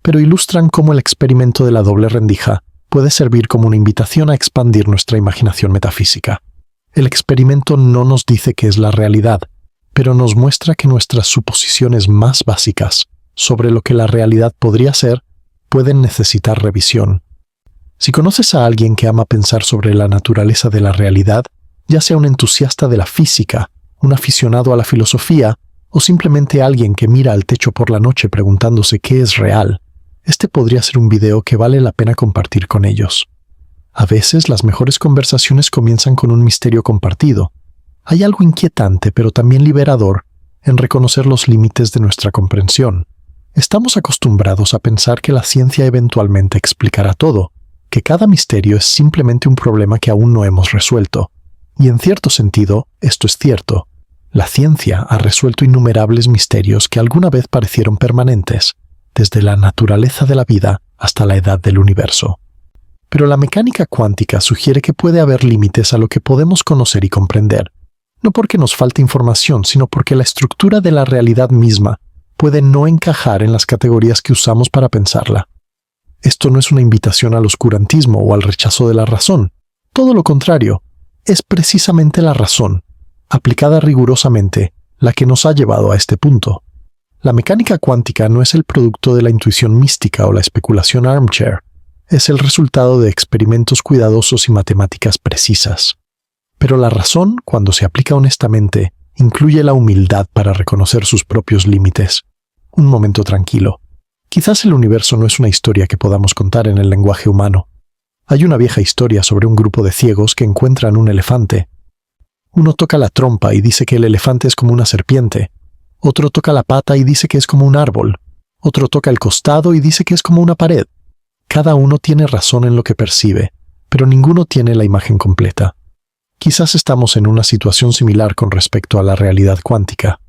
pero ilustran cómo el experimento de la doble rendija puede servir como una invitación a expandir nuestra imaginación metafísica. El experimento no nos dice qué es la realidad, pero nos muestra que nuestras suposiciones más básicas sobre lo que la realidad podría ser pueden necesitar revisión. Si conoces a alguien que ama pensar sobre la naturaleza de la realidad, ya sea un entusiasta de la física, un aficionado a la filosofía, o simplemente alguien que mira al techo por la noche preguntándose qué es real, este podría ser un video que vale la pena compartir con ellos. A veces las mejores conversaciones comienzan con un misterio compartido. Hay algo inquietante pero también liberador en reconocer los límites de nuestra comprensión. Estamos acostumbrados a pensar que la ciencia eventualmente explicará todo, que cada misterio es simplemente un problema que aún no hemos resuelto. Y en cierto sentido, esto es cierto. La ciencia ha resuelto innumerables misterios que alguna vez parecieron permanentes, desde la naturaleza de la vida hasta la edad del universo. Pero la mecánica cuántica sugiere que puede haber límites a lo que podemos conocer y comprender, no porque nos falte información, sino porque la estructura de la realidad misma puede no encajar en las categorías que usamos para pensarla. Esto no es una invitación al oscurantismo o al rechazo de la razón. Todo lo contrario, es precisamente la razón, aplicada rigurosamente, la que nos ha llevado a este punto. La mecánica cuántica no es el producto de la intuición mística o la especulación armchair. Es el resultado de experimentos cuidadosos y matemáticas precisas. Pero la razón, cuando se aplica honestamente, incluye la humildad para reconocer sus propios límites. Un momento tranquilo. Quizás el universo no es una historia que podamos contar en el lenguaje humano. Hay una vieja historia sobre un grupo de ciegos que encuentran un elefante. Uno toca la trompa y dice que el elefante es como una serpiente. Otro toca la pata y dice que es como un árbol. Otro toca el costado y dice que es como una pared. Cada uno tiene razón en lo que percibe, pero ninguno tiene la imagen completa. Quizás estamos en una situación similar con respecto a la realidad cuántica.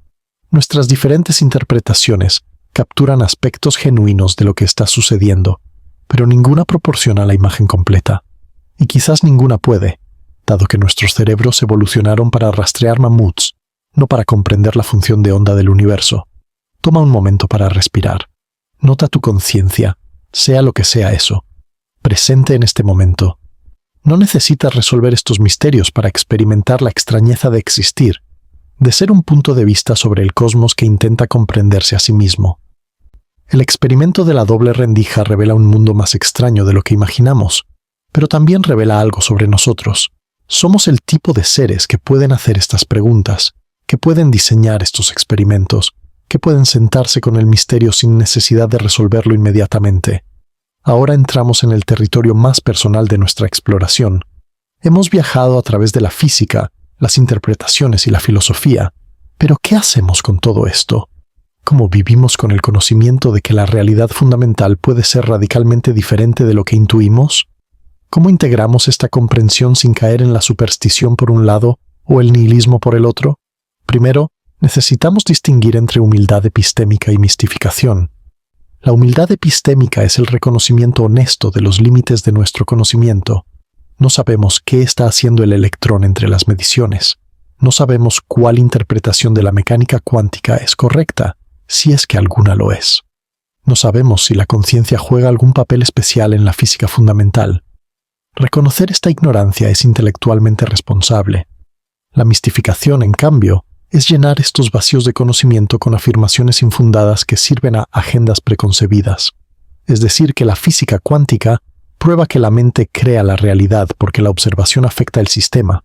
Nuestras diferentes interpretaciones capturan aspectos genuinos de lo que está sucediendo, pero ninguna proporciona la imagen completa. Y quizás ninguna puede, dado que nuestros cerebros evolucionaron para rastrear mamuts, no para comprender la función de onda del universo. Toma un momento para respirar. Nota tu conciencia, sea lo que sea eso, presente en este momento. No necesitas resolver estos misterios para experimentar la extrañeza de existir, de ser un punto de vista sobre el cosmos que intenta comprenderse a sí mismo. El experimento de la doble rendija revela un mundo más extraño de lo que imaginamos, pero también revela algo sobre nosotros. Somos el tipo de seres que pueden hacer estas preguntas, que pueden diseñar estos experimentos, que pueden sentarse con el misterio sin necesidad de resolverlo inmediatamente. Ahora entramos en el territorio más personal de nuestra exploración. Hemos viajado a través de la física, las interpretaciones y la filosofía, pero ¿qué hacemos con todo esto? ¿Cómo vivimos con el conocimiento de que la realidad fundamental puede ser radicalmente diferente de lo que intuimos? ¿Cómo integramos esta comprensión sin caer en la superstición por un lado o el nihilismo por el otro? Primero, necesitamos distinguir entre humildad epistémica y mistificación. La humildad epistémica es el reconocimiento honesto de los límites de nuestro conocimiento. No sabemos qué está haciendo el electrón entre las mediciones. No sabemos cuál interpretación de la mecánica cuántica es correcta, si es que alguna lo es. No sabemos si la conciencia juega algún papel especial en la física fundamental. Reconocer esta ignorancia es intelectualmente responsable. La mistificación, en cambio, es llenar estos vacíos de conocimiento con afirmaciones infundadas que sirven a agendas preconcebidas. Es decir, que la física cuántica prueba que la mente crea la realidad porque la observación afecta el sistema.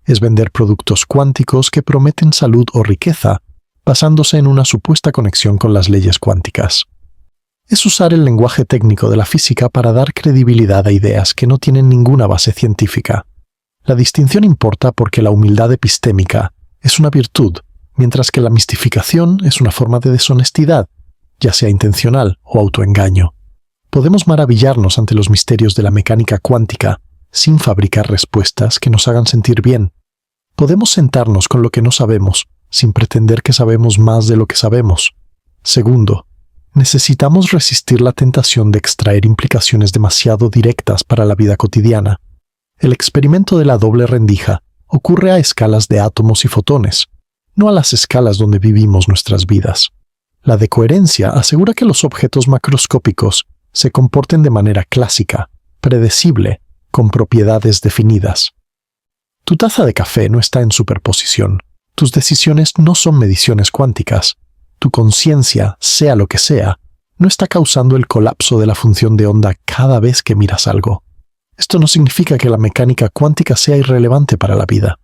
Es vender productos cuánticos que prometen salud o riqueza, basándose en una supuesta conexión con las leyes cuánticas. Es usar el lenguaje técnico de la física para dar credibilidad a ideas que no tienen ninguna base científica. La distinción importa porque la humildad epistémica es una virtud, mientras que la mistificación es una forma de deshonestidad, ya sea intencional o autoengaño. Podemos maravillarnos ante los misterios de la mecánica cuántica sin fabricar respuestas que nos hagan sentir bien. Podemos sentarnos con lo que no sabemos, sin pretender que sabemos más de lo que sabemos. Segundo, necesitamos resistir la tentación de extraer implicaciones demasiado directas para la vida cotidiana. El experimento de la doble rendija ocurre a escalas de átomos y fotones, no a las escalas donde vivimos nuestras vidas. La decoherencia asegura que los objetos macroscópicos se comporten de manera clásica, predecible, con propiedades definidas. Tu taza de café no está en superposición. Tus decisiones no son mediciones cuánticas. Tu conciencia, sea lo que sea, no está causando el colapso de la función de onda cada vez que miras algo. Esto no significa que la mecánica cuántica sea irrelevante para la vida.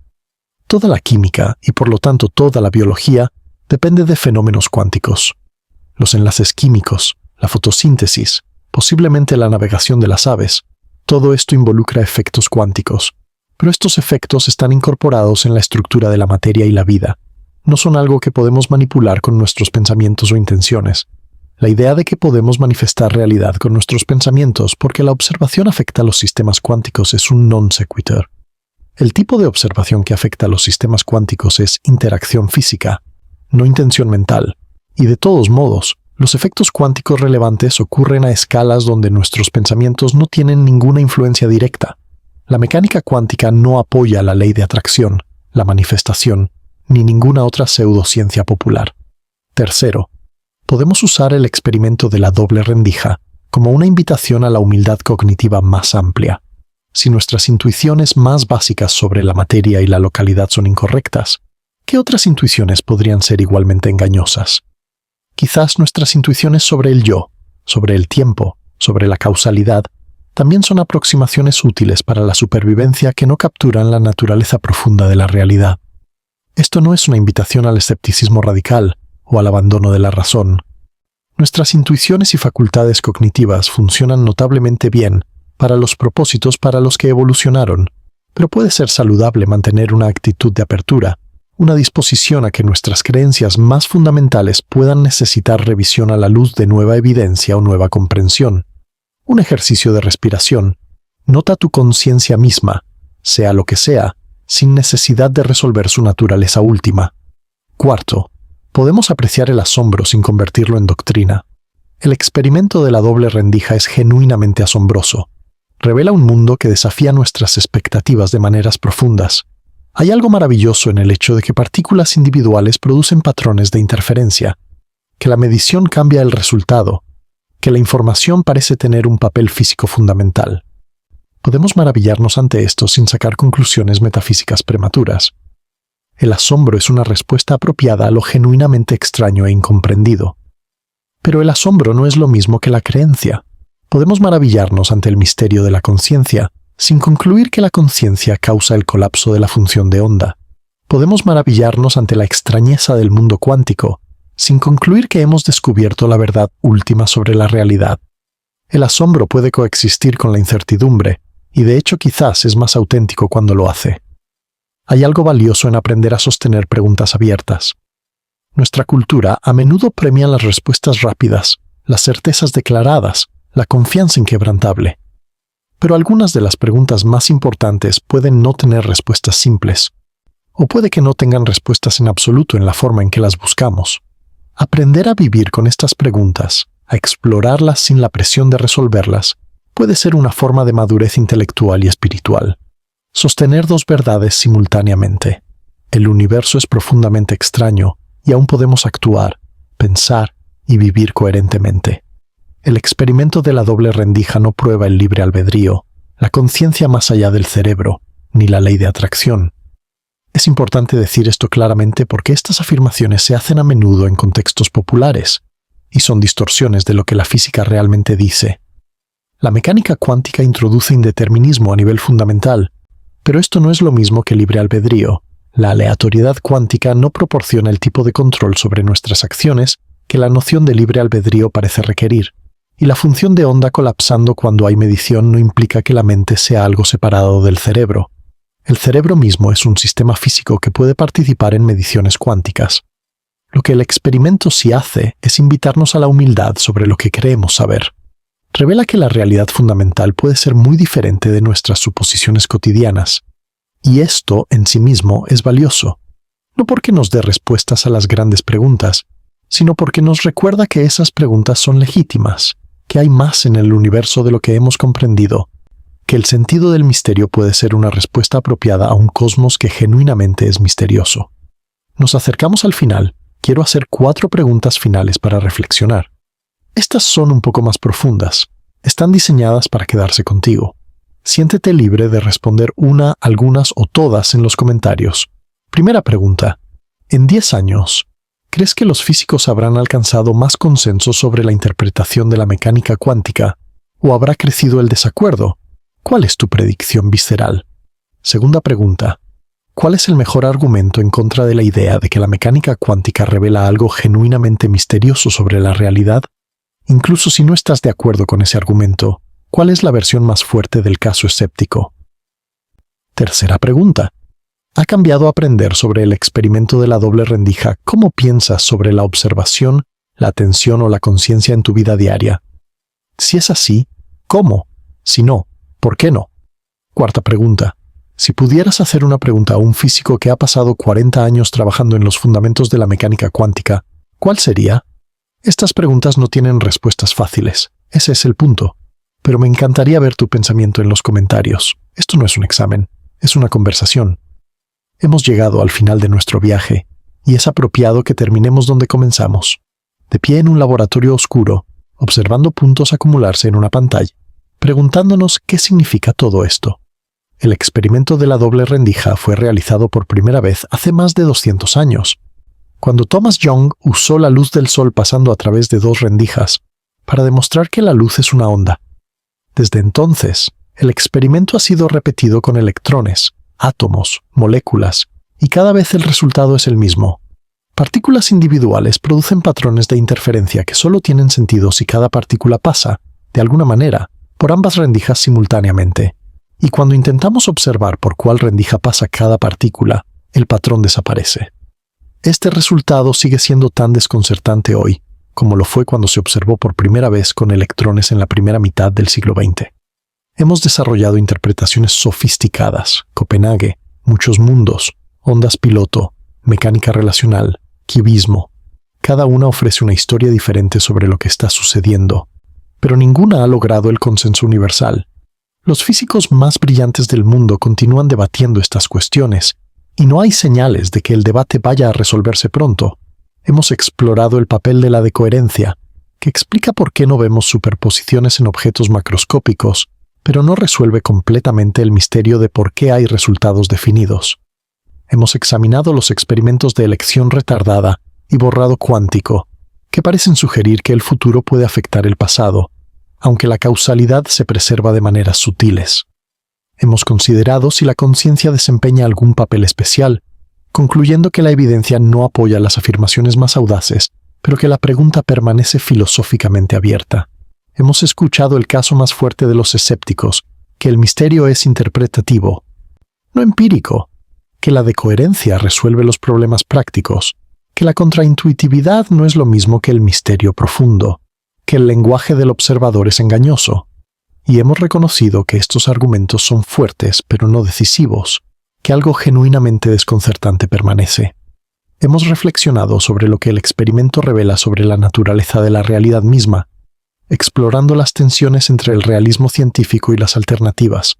Toda la química, y por lo tanto toda la biología, depende de fenómenos cuánticos. Los enlaces químicos, la fotosíntesis, posiblemente la navegación de las aves, todo esto involucra efectos cuánticos. Pero estos efectos están incorporados en la estructura de la materia y la vida. No son algo que podemos manipular con nuestros pensamientos o intenciones. La idea de que podemos manifestar realidad con nuestros pensamientos porque la observación afecta a los sistemas cuánticos es un non sequitur. El tipo de observación que afecta a los sistemas cuánticos es interacción física, no intención mental. Y de todos modos, los efectos cuánticos relevantes ocurren a escalas donde nuestros pensamientos no tienen ninguna influencia directa. La mecánica cuántica no apoya la ley de atracción, la manifestación, ni ninguna otra pseudociencia popular. Tercero, podemos usar el experimento de la doble rendija como una invitación a la humildad cognitiva más amplia. Si nuestras intuiciones más básicas sobre la materia y la localidad son incorrectas, ¿qué otras intuiciones podrían ser igualmente engañosas? Quizás nuestras intuiciones sobre el yo, sobre el tiempo, sobre la causalidad, también son aproximaciones útiles para la supervivencia que no capturan la naturaleza profunda de la realidad. Esto no es una invitación al escepticismo radical o al abandono de la razón. Nuestras intuiciones y facultades cognitivas funcionan notablemente bien para los propósitos para los que evolucionaron, pero puede ser saludable mantener una actitud de apertura, una disposición a que nuestras creencias más fundamentales puedan necesitar revisión a la luz de nueva evidencia o nueva comprensión. Un ejercicio de respiración. Nota tu conciencia misma, sea lo que sea, sin necesidad de resolver su naturaleza última. Cuarto, podemos apreciar el asombro sin convertirlo en doctrina. El experimento de la doble rendija es genuinamente asombroso. Revela un mundo que desafía nuestras expectativas de maneras profundas. Hay algo maravilloso en el hecho de que partículas individuales producen patrones de interferencia, que la medición cambia el resultado, que la información parece tener un papel físico fundamental. Podemos maravillarnos ante esto sin sacar conclusiones metafísicas prematuras. El asombro es una respuesta apropiada a lo genuinamente extraño e incomprendido. Pero el asombro no es lo mismo que la creencia. Podemos maravillarnos ante el misterio de la conciencia, sin concluir que la conciencia causa el colapso de la función de onda. Podemos maravillarnos ante la extrañeza del mundo cuántico, sin concluir que hemos descubierto la verdad última sobre la realidad. El asombro puede coexistir con la incertidumbre, y de hecho quizás es más auténtico cuando lo hace. Hay algo valioso en aprender a sostener preguntas abiertas. Nuestra cultura a menudo premia las respuestas rápidas, las certezas declaradas, la confianza inquebrantable. Pero algunas de las preguntas más importantes pueden no tener respuestas simples, o puede que no tengan respuestas en absoluto en la forma en que las buscamos. Aprender a vivir con estas preguntas, a explorarlas sin la presión de resolverlas, puede ser una forma de madurez intelectual y espiritual. Sostener dos verdades simultáneamente. El universo es profundamente extraño y aún podemos actuar, pensar y vivir coherentemente. El experimento de la doble rendija no prueba el libre albedrío, la conciencia más allá del cerebro, ni la ley de atracción. Es importante decir esto claramente porque estas afirmaciones se hacen a menudo en contextos populares, y son distorsiones de lo que la física realmente dice. La mecánica cuántica introduce indeterminismo a nivel fundamental, pero esto no es lo mismo que libre albedrío. La aleatoriedad cuántica no proporciona el tipo de control sobre nuestras acciones que la noción de libre albedrío parece requerir. Y la función de onda colapsando cuando hay medición no implica que la mente sea algo separado del cerebro. El cerebro mismo es un sistema físico que puede participar en mediciones cuánticas. Lo que el experimento sí hace es invitarnos a la humildad sobre lo que creemos saber. Revela que la realidad fundamental puede ser muy diferente de nuestras suposiciones cotidianas. Y esto, en sí mismo, es valioso. No porque nos dé respuestas a las grandes preguntas, sino porque nos recuerda que esas preguntas son legítimas, que hay más en el universo de lo que hemos comprendido, que el sentido del misterio puede ser una respuesta apropiada a un cosmos que genuinamente es misterioso. Nos acercamos al final. Quiero hacer 4 preguntas finales para reflexionar. Estas son un poco más profundas. Están diseñadas para quedarse contigo. Siéntete libre de responder una, algunas o todas en los comentarios. Primera pregunta. En 10 años, ¿crees que los físicos habrán alcanzado más consenso sobre la interpretación de la mecánica cuántica o habrá crecido el desacuerdo? ¿Cuál es tu predicción visceral? Segunda pregunta. ¿Cuál es el mejor argumento en contra de la idea de que la mecánica cuántica revela algo genuinamente misterioso sobre la realidad? Incluso si no estás de acuerdo con ese argumento, ¿cuál es la versión más fuerte del caso escéptico? Tercera pregunta. ¿Ha cambiado aprender sobre el experimento de la doble rendija cómo piensas sobre la observación, la atención o la conciencia en tu vida diaria? Si es así, ¿cómo? Si no, ¿por qué no? Cuarta pregunta. Si pudieras hacer una pregunta a un físico que ha pasado 40 años trabajando en los fundamentos de la mecánica cuántica, ¿cuál sería? Estas preguntas no tienen respuestas fáciles. Ese es el punto. Pero me encantaría ver tu pensamiento en los comentarios. Esto no es un examen, es una conversación. Hemos llegado al final de nuestro viaje, y es apropiado que terminemos donde comenzamos, de pie en un laboratorio oscuro, observando puntos acumularse en una pantalla, preguntándonos qué significa todo esto. El experimento de la doble rendija fue realizado por primera vez hace más de 200 años, cuando Thomas Young usó la luz del sol pasando a través de dos rendijas para demostrar que la luz es una onda. Desde entonces, el experimento ha sido repetido con electrones, átomos, moléculas, y cada vez el resultado es el mismo. Partículas individuales producen patrones de interferencia que solo tienen sentido si cada partícula pasa, de alguna manera, por ambas rendijas simultáneamente. Y cuando intentamos observar por cuál rendija pasa cada partícula, el patrón desaparece. Este resultado sigue siendo tan desconcertante hoy, como lo fue cuando se observó por primera vez con electrones en la primera mitad del siglo XX. Hemos desarrollado interpretaciones sofisticadas, Copenhague, muchos mundos, ondas piloto, mecánica relacional, cubismo. Cada una ofrece una historia diferente sobre lo que está sucediendo, pero ninguna ha logrado el consenso universal. Los físicos más brillantes del mundo continúan debatiendo estas cuestiones, y no hay señales de que el debate vaya a resolverse pronto. Hemos explorado el papel de la decoherencia, que explica por qué no vemos superposiciones en objetos macroscópicos, pero no resuelve completamente el misterio de por qué hay resultados definidos. Hemos examinado los experimentos de elección retardada y borrado cuántico, que parecen sugerir que el futuro puede afectar el pasado, aunque la causalidad se preserva de maneras sutiles. Hemos considerado si la conciencia desempeña algún papel especial, concluyendo que la evidencia no apoya las afirmaciones más audaces, pero que la pregunta permanece filosóficamente abierta. Hemos escuchado el caso más fuerte de los escépticos, que el misterio es interpretativo, no empírico, que la decoherencia resuelve los problemas prácticos, que la contraintuitividad no es lo mismo que el misterio profundo, que el lenguaje del observador es engañoso. Y hemos reconocido que estos argumentos son fuertes pero no decisivos, que algo genuinamente desconcertante permanece. Hemos reflexionado sobre lo que el experimento revela sobre la naturaleza de la realidad misma, explorando las tensiones entre el realismo científico y las alternativas,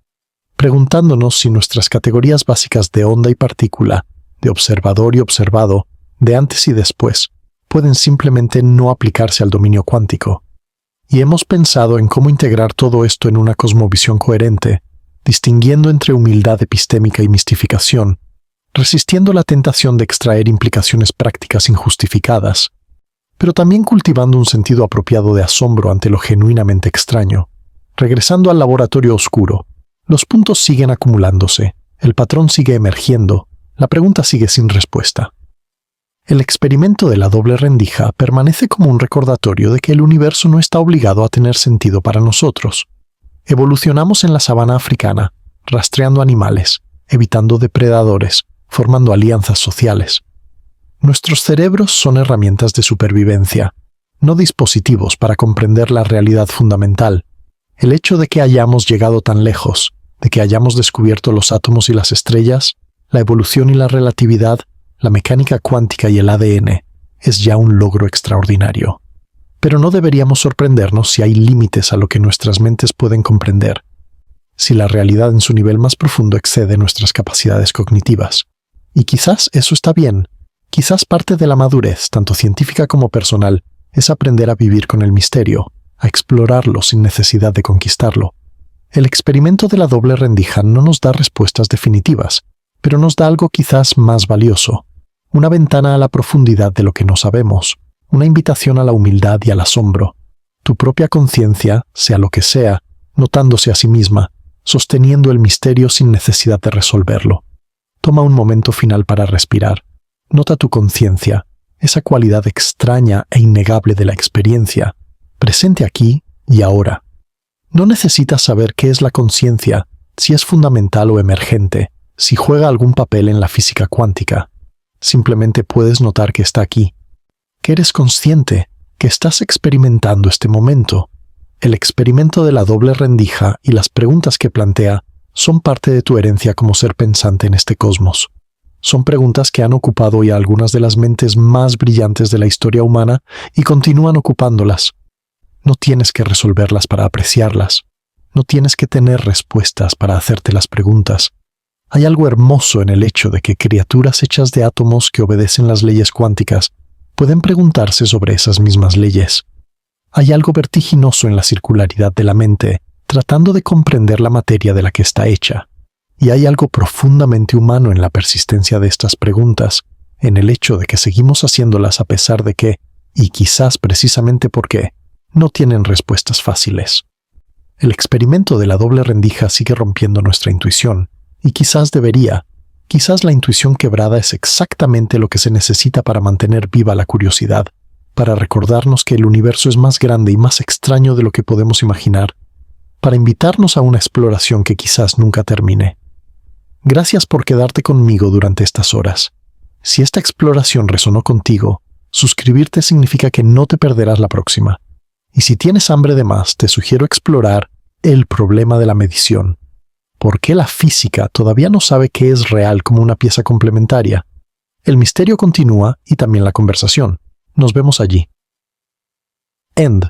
preguntándonos si nuestras categorías básicas de onda y partícula, de observador y observado, de antes y después, pueden simplemente no aplicarse al dominio cuántico. Y hemos pensado en cómo integrar todo esto en una cosmovisión coherente, distinguiendo entre humildad epistémica y mistificación, resistiendo la tentación de extraer implicaciones prácticas injustificadas, pero también cultivando un sentido apropiado de asombro ante lo genuinamente extraño. Regresando al laboratorio oscuro, los puntos siguen acumulándose, el patrón sigue emergiendo, la pregunta sigue sin respuesta. El experimento de la doble rendija permanece como un recordatorio de que el universo no está obligado a tener sentido para nosotros. Evolucionamos en la sabana africana, rastreando animales, evitando depredadores, formando alianzas sociales. Nuestros cerebros son herramientas de supervivencia, no dispositivos para comprender la realidad fundamental. El hecho de que hayamos llegado tan lejos, de que hayamos descubierto los átomos y las estrellas, la evolución y la relatividad, la mecánica cuántica y el ADN, es ya un logro extraordinario. Pero no deberíamos sorprendernos si hay límites a lo que nuestras mentes pueden comprender, si la realidad en su nivel más profundo excede nuestras capacidades cognitivas. Y quizás eso está bien. Quizás parte de la madurez, tanto científica como personal, es aprender a vivir con el misterio, a explorarlo sin necesidad de conquistarlo. El experimento de la doble rendija no nos da respuestas definitivas, pero nos da algo quizás más valioso, una ventana a la profundidad de lo que no sabemos, una invitación a la humildad y al asombro. Tu propia conciencia, sea lo que sea, notándose a sí misma, sosteniendo el misterio sin necesidad de resolverlo. Toma un momento final para respirar. Nota tu conciencia, esa cualidad extraña e innegable de la experiencia, presente aquí y ahora. No necesitas saber qué es la conciencia, si es fundamental o emergente, si juega algún papel en la física cuántica. Simplemente puedes notar que está aquí, que eres consciente, que estás experimentando este momento. El experimento de la doble rendija y las preguntas que plantea son parte de tu herencia como ser pensante en este cosmos. Son preguntas que han ocupado ya algunas de las mentes más brillantes de la historia humana y continúan ocupándolas. No tienes que resolverlas para apreciarlas. No tienes que tener respuestas para hacerte las preguntas. Hay algo hermoso en el hecho de que criaturas hechas de átomos que obedecen las leyes cuánticas pueden preguntarse sobre esas mismas leyes. Hay algo vertiginoso en la circularidad de la mente, tratando de comprender la materia de la que está hecha. Y hay algo profundamente humano en la persistencia de estas preguntas, en el hecho de que seguimos haciéndolas a pesar de que, y quizás precisamente porque, no tienen respuestas fáciles. El experimento de la doble rendija sigue rompiendo nuestra intuición, y quizás debería. Quizás la intuición quebrada es exactamente lo que se necesita para mantener viva la curiosidad, para recordarnos que el universo es más grande y más extraño de lo que podemos imaginar, para invitarnos a una exploración que quizás nunca termine. Gracias por quedarte conmigo durante estas horas. Si esta exploración resonó contigo, suscribirte significa que no te perderás la próxima. Y si tienes hambre de más, te sugiero explorar el problema de la medición. ¿Por qué la física todavía no sabe qué es real como una pieza complementaria? El misterio continúa y también la conversación. Nos vemos allí. End.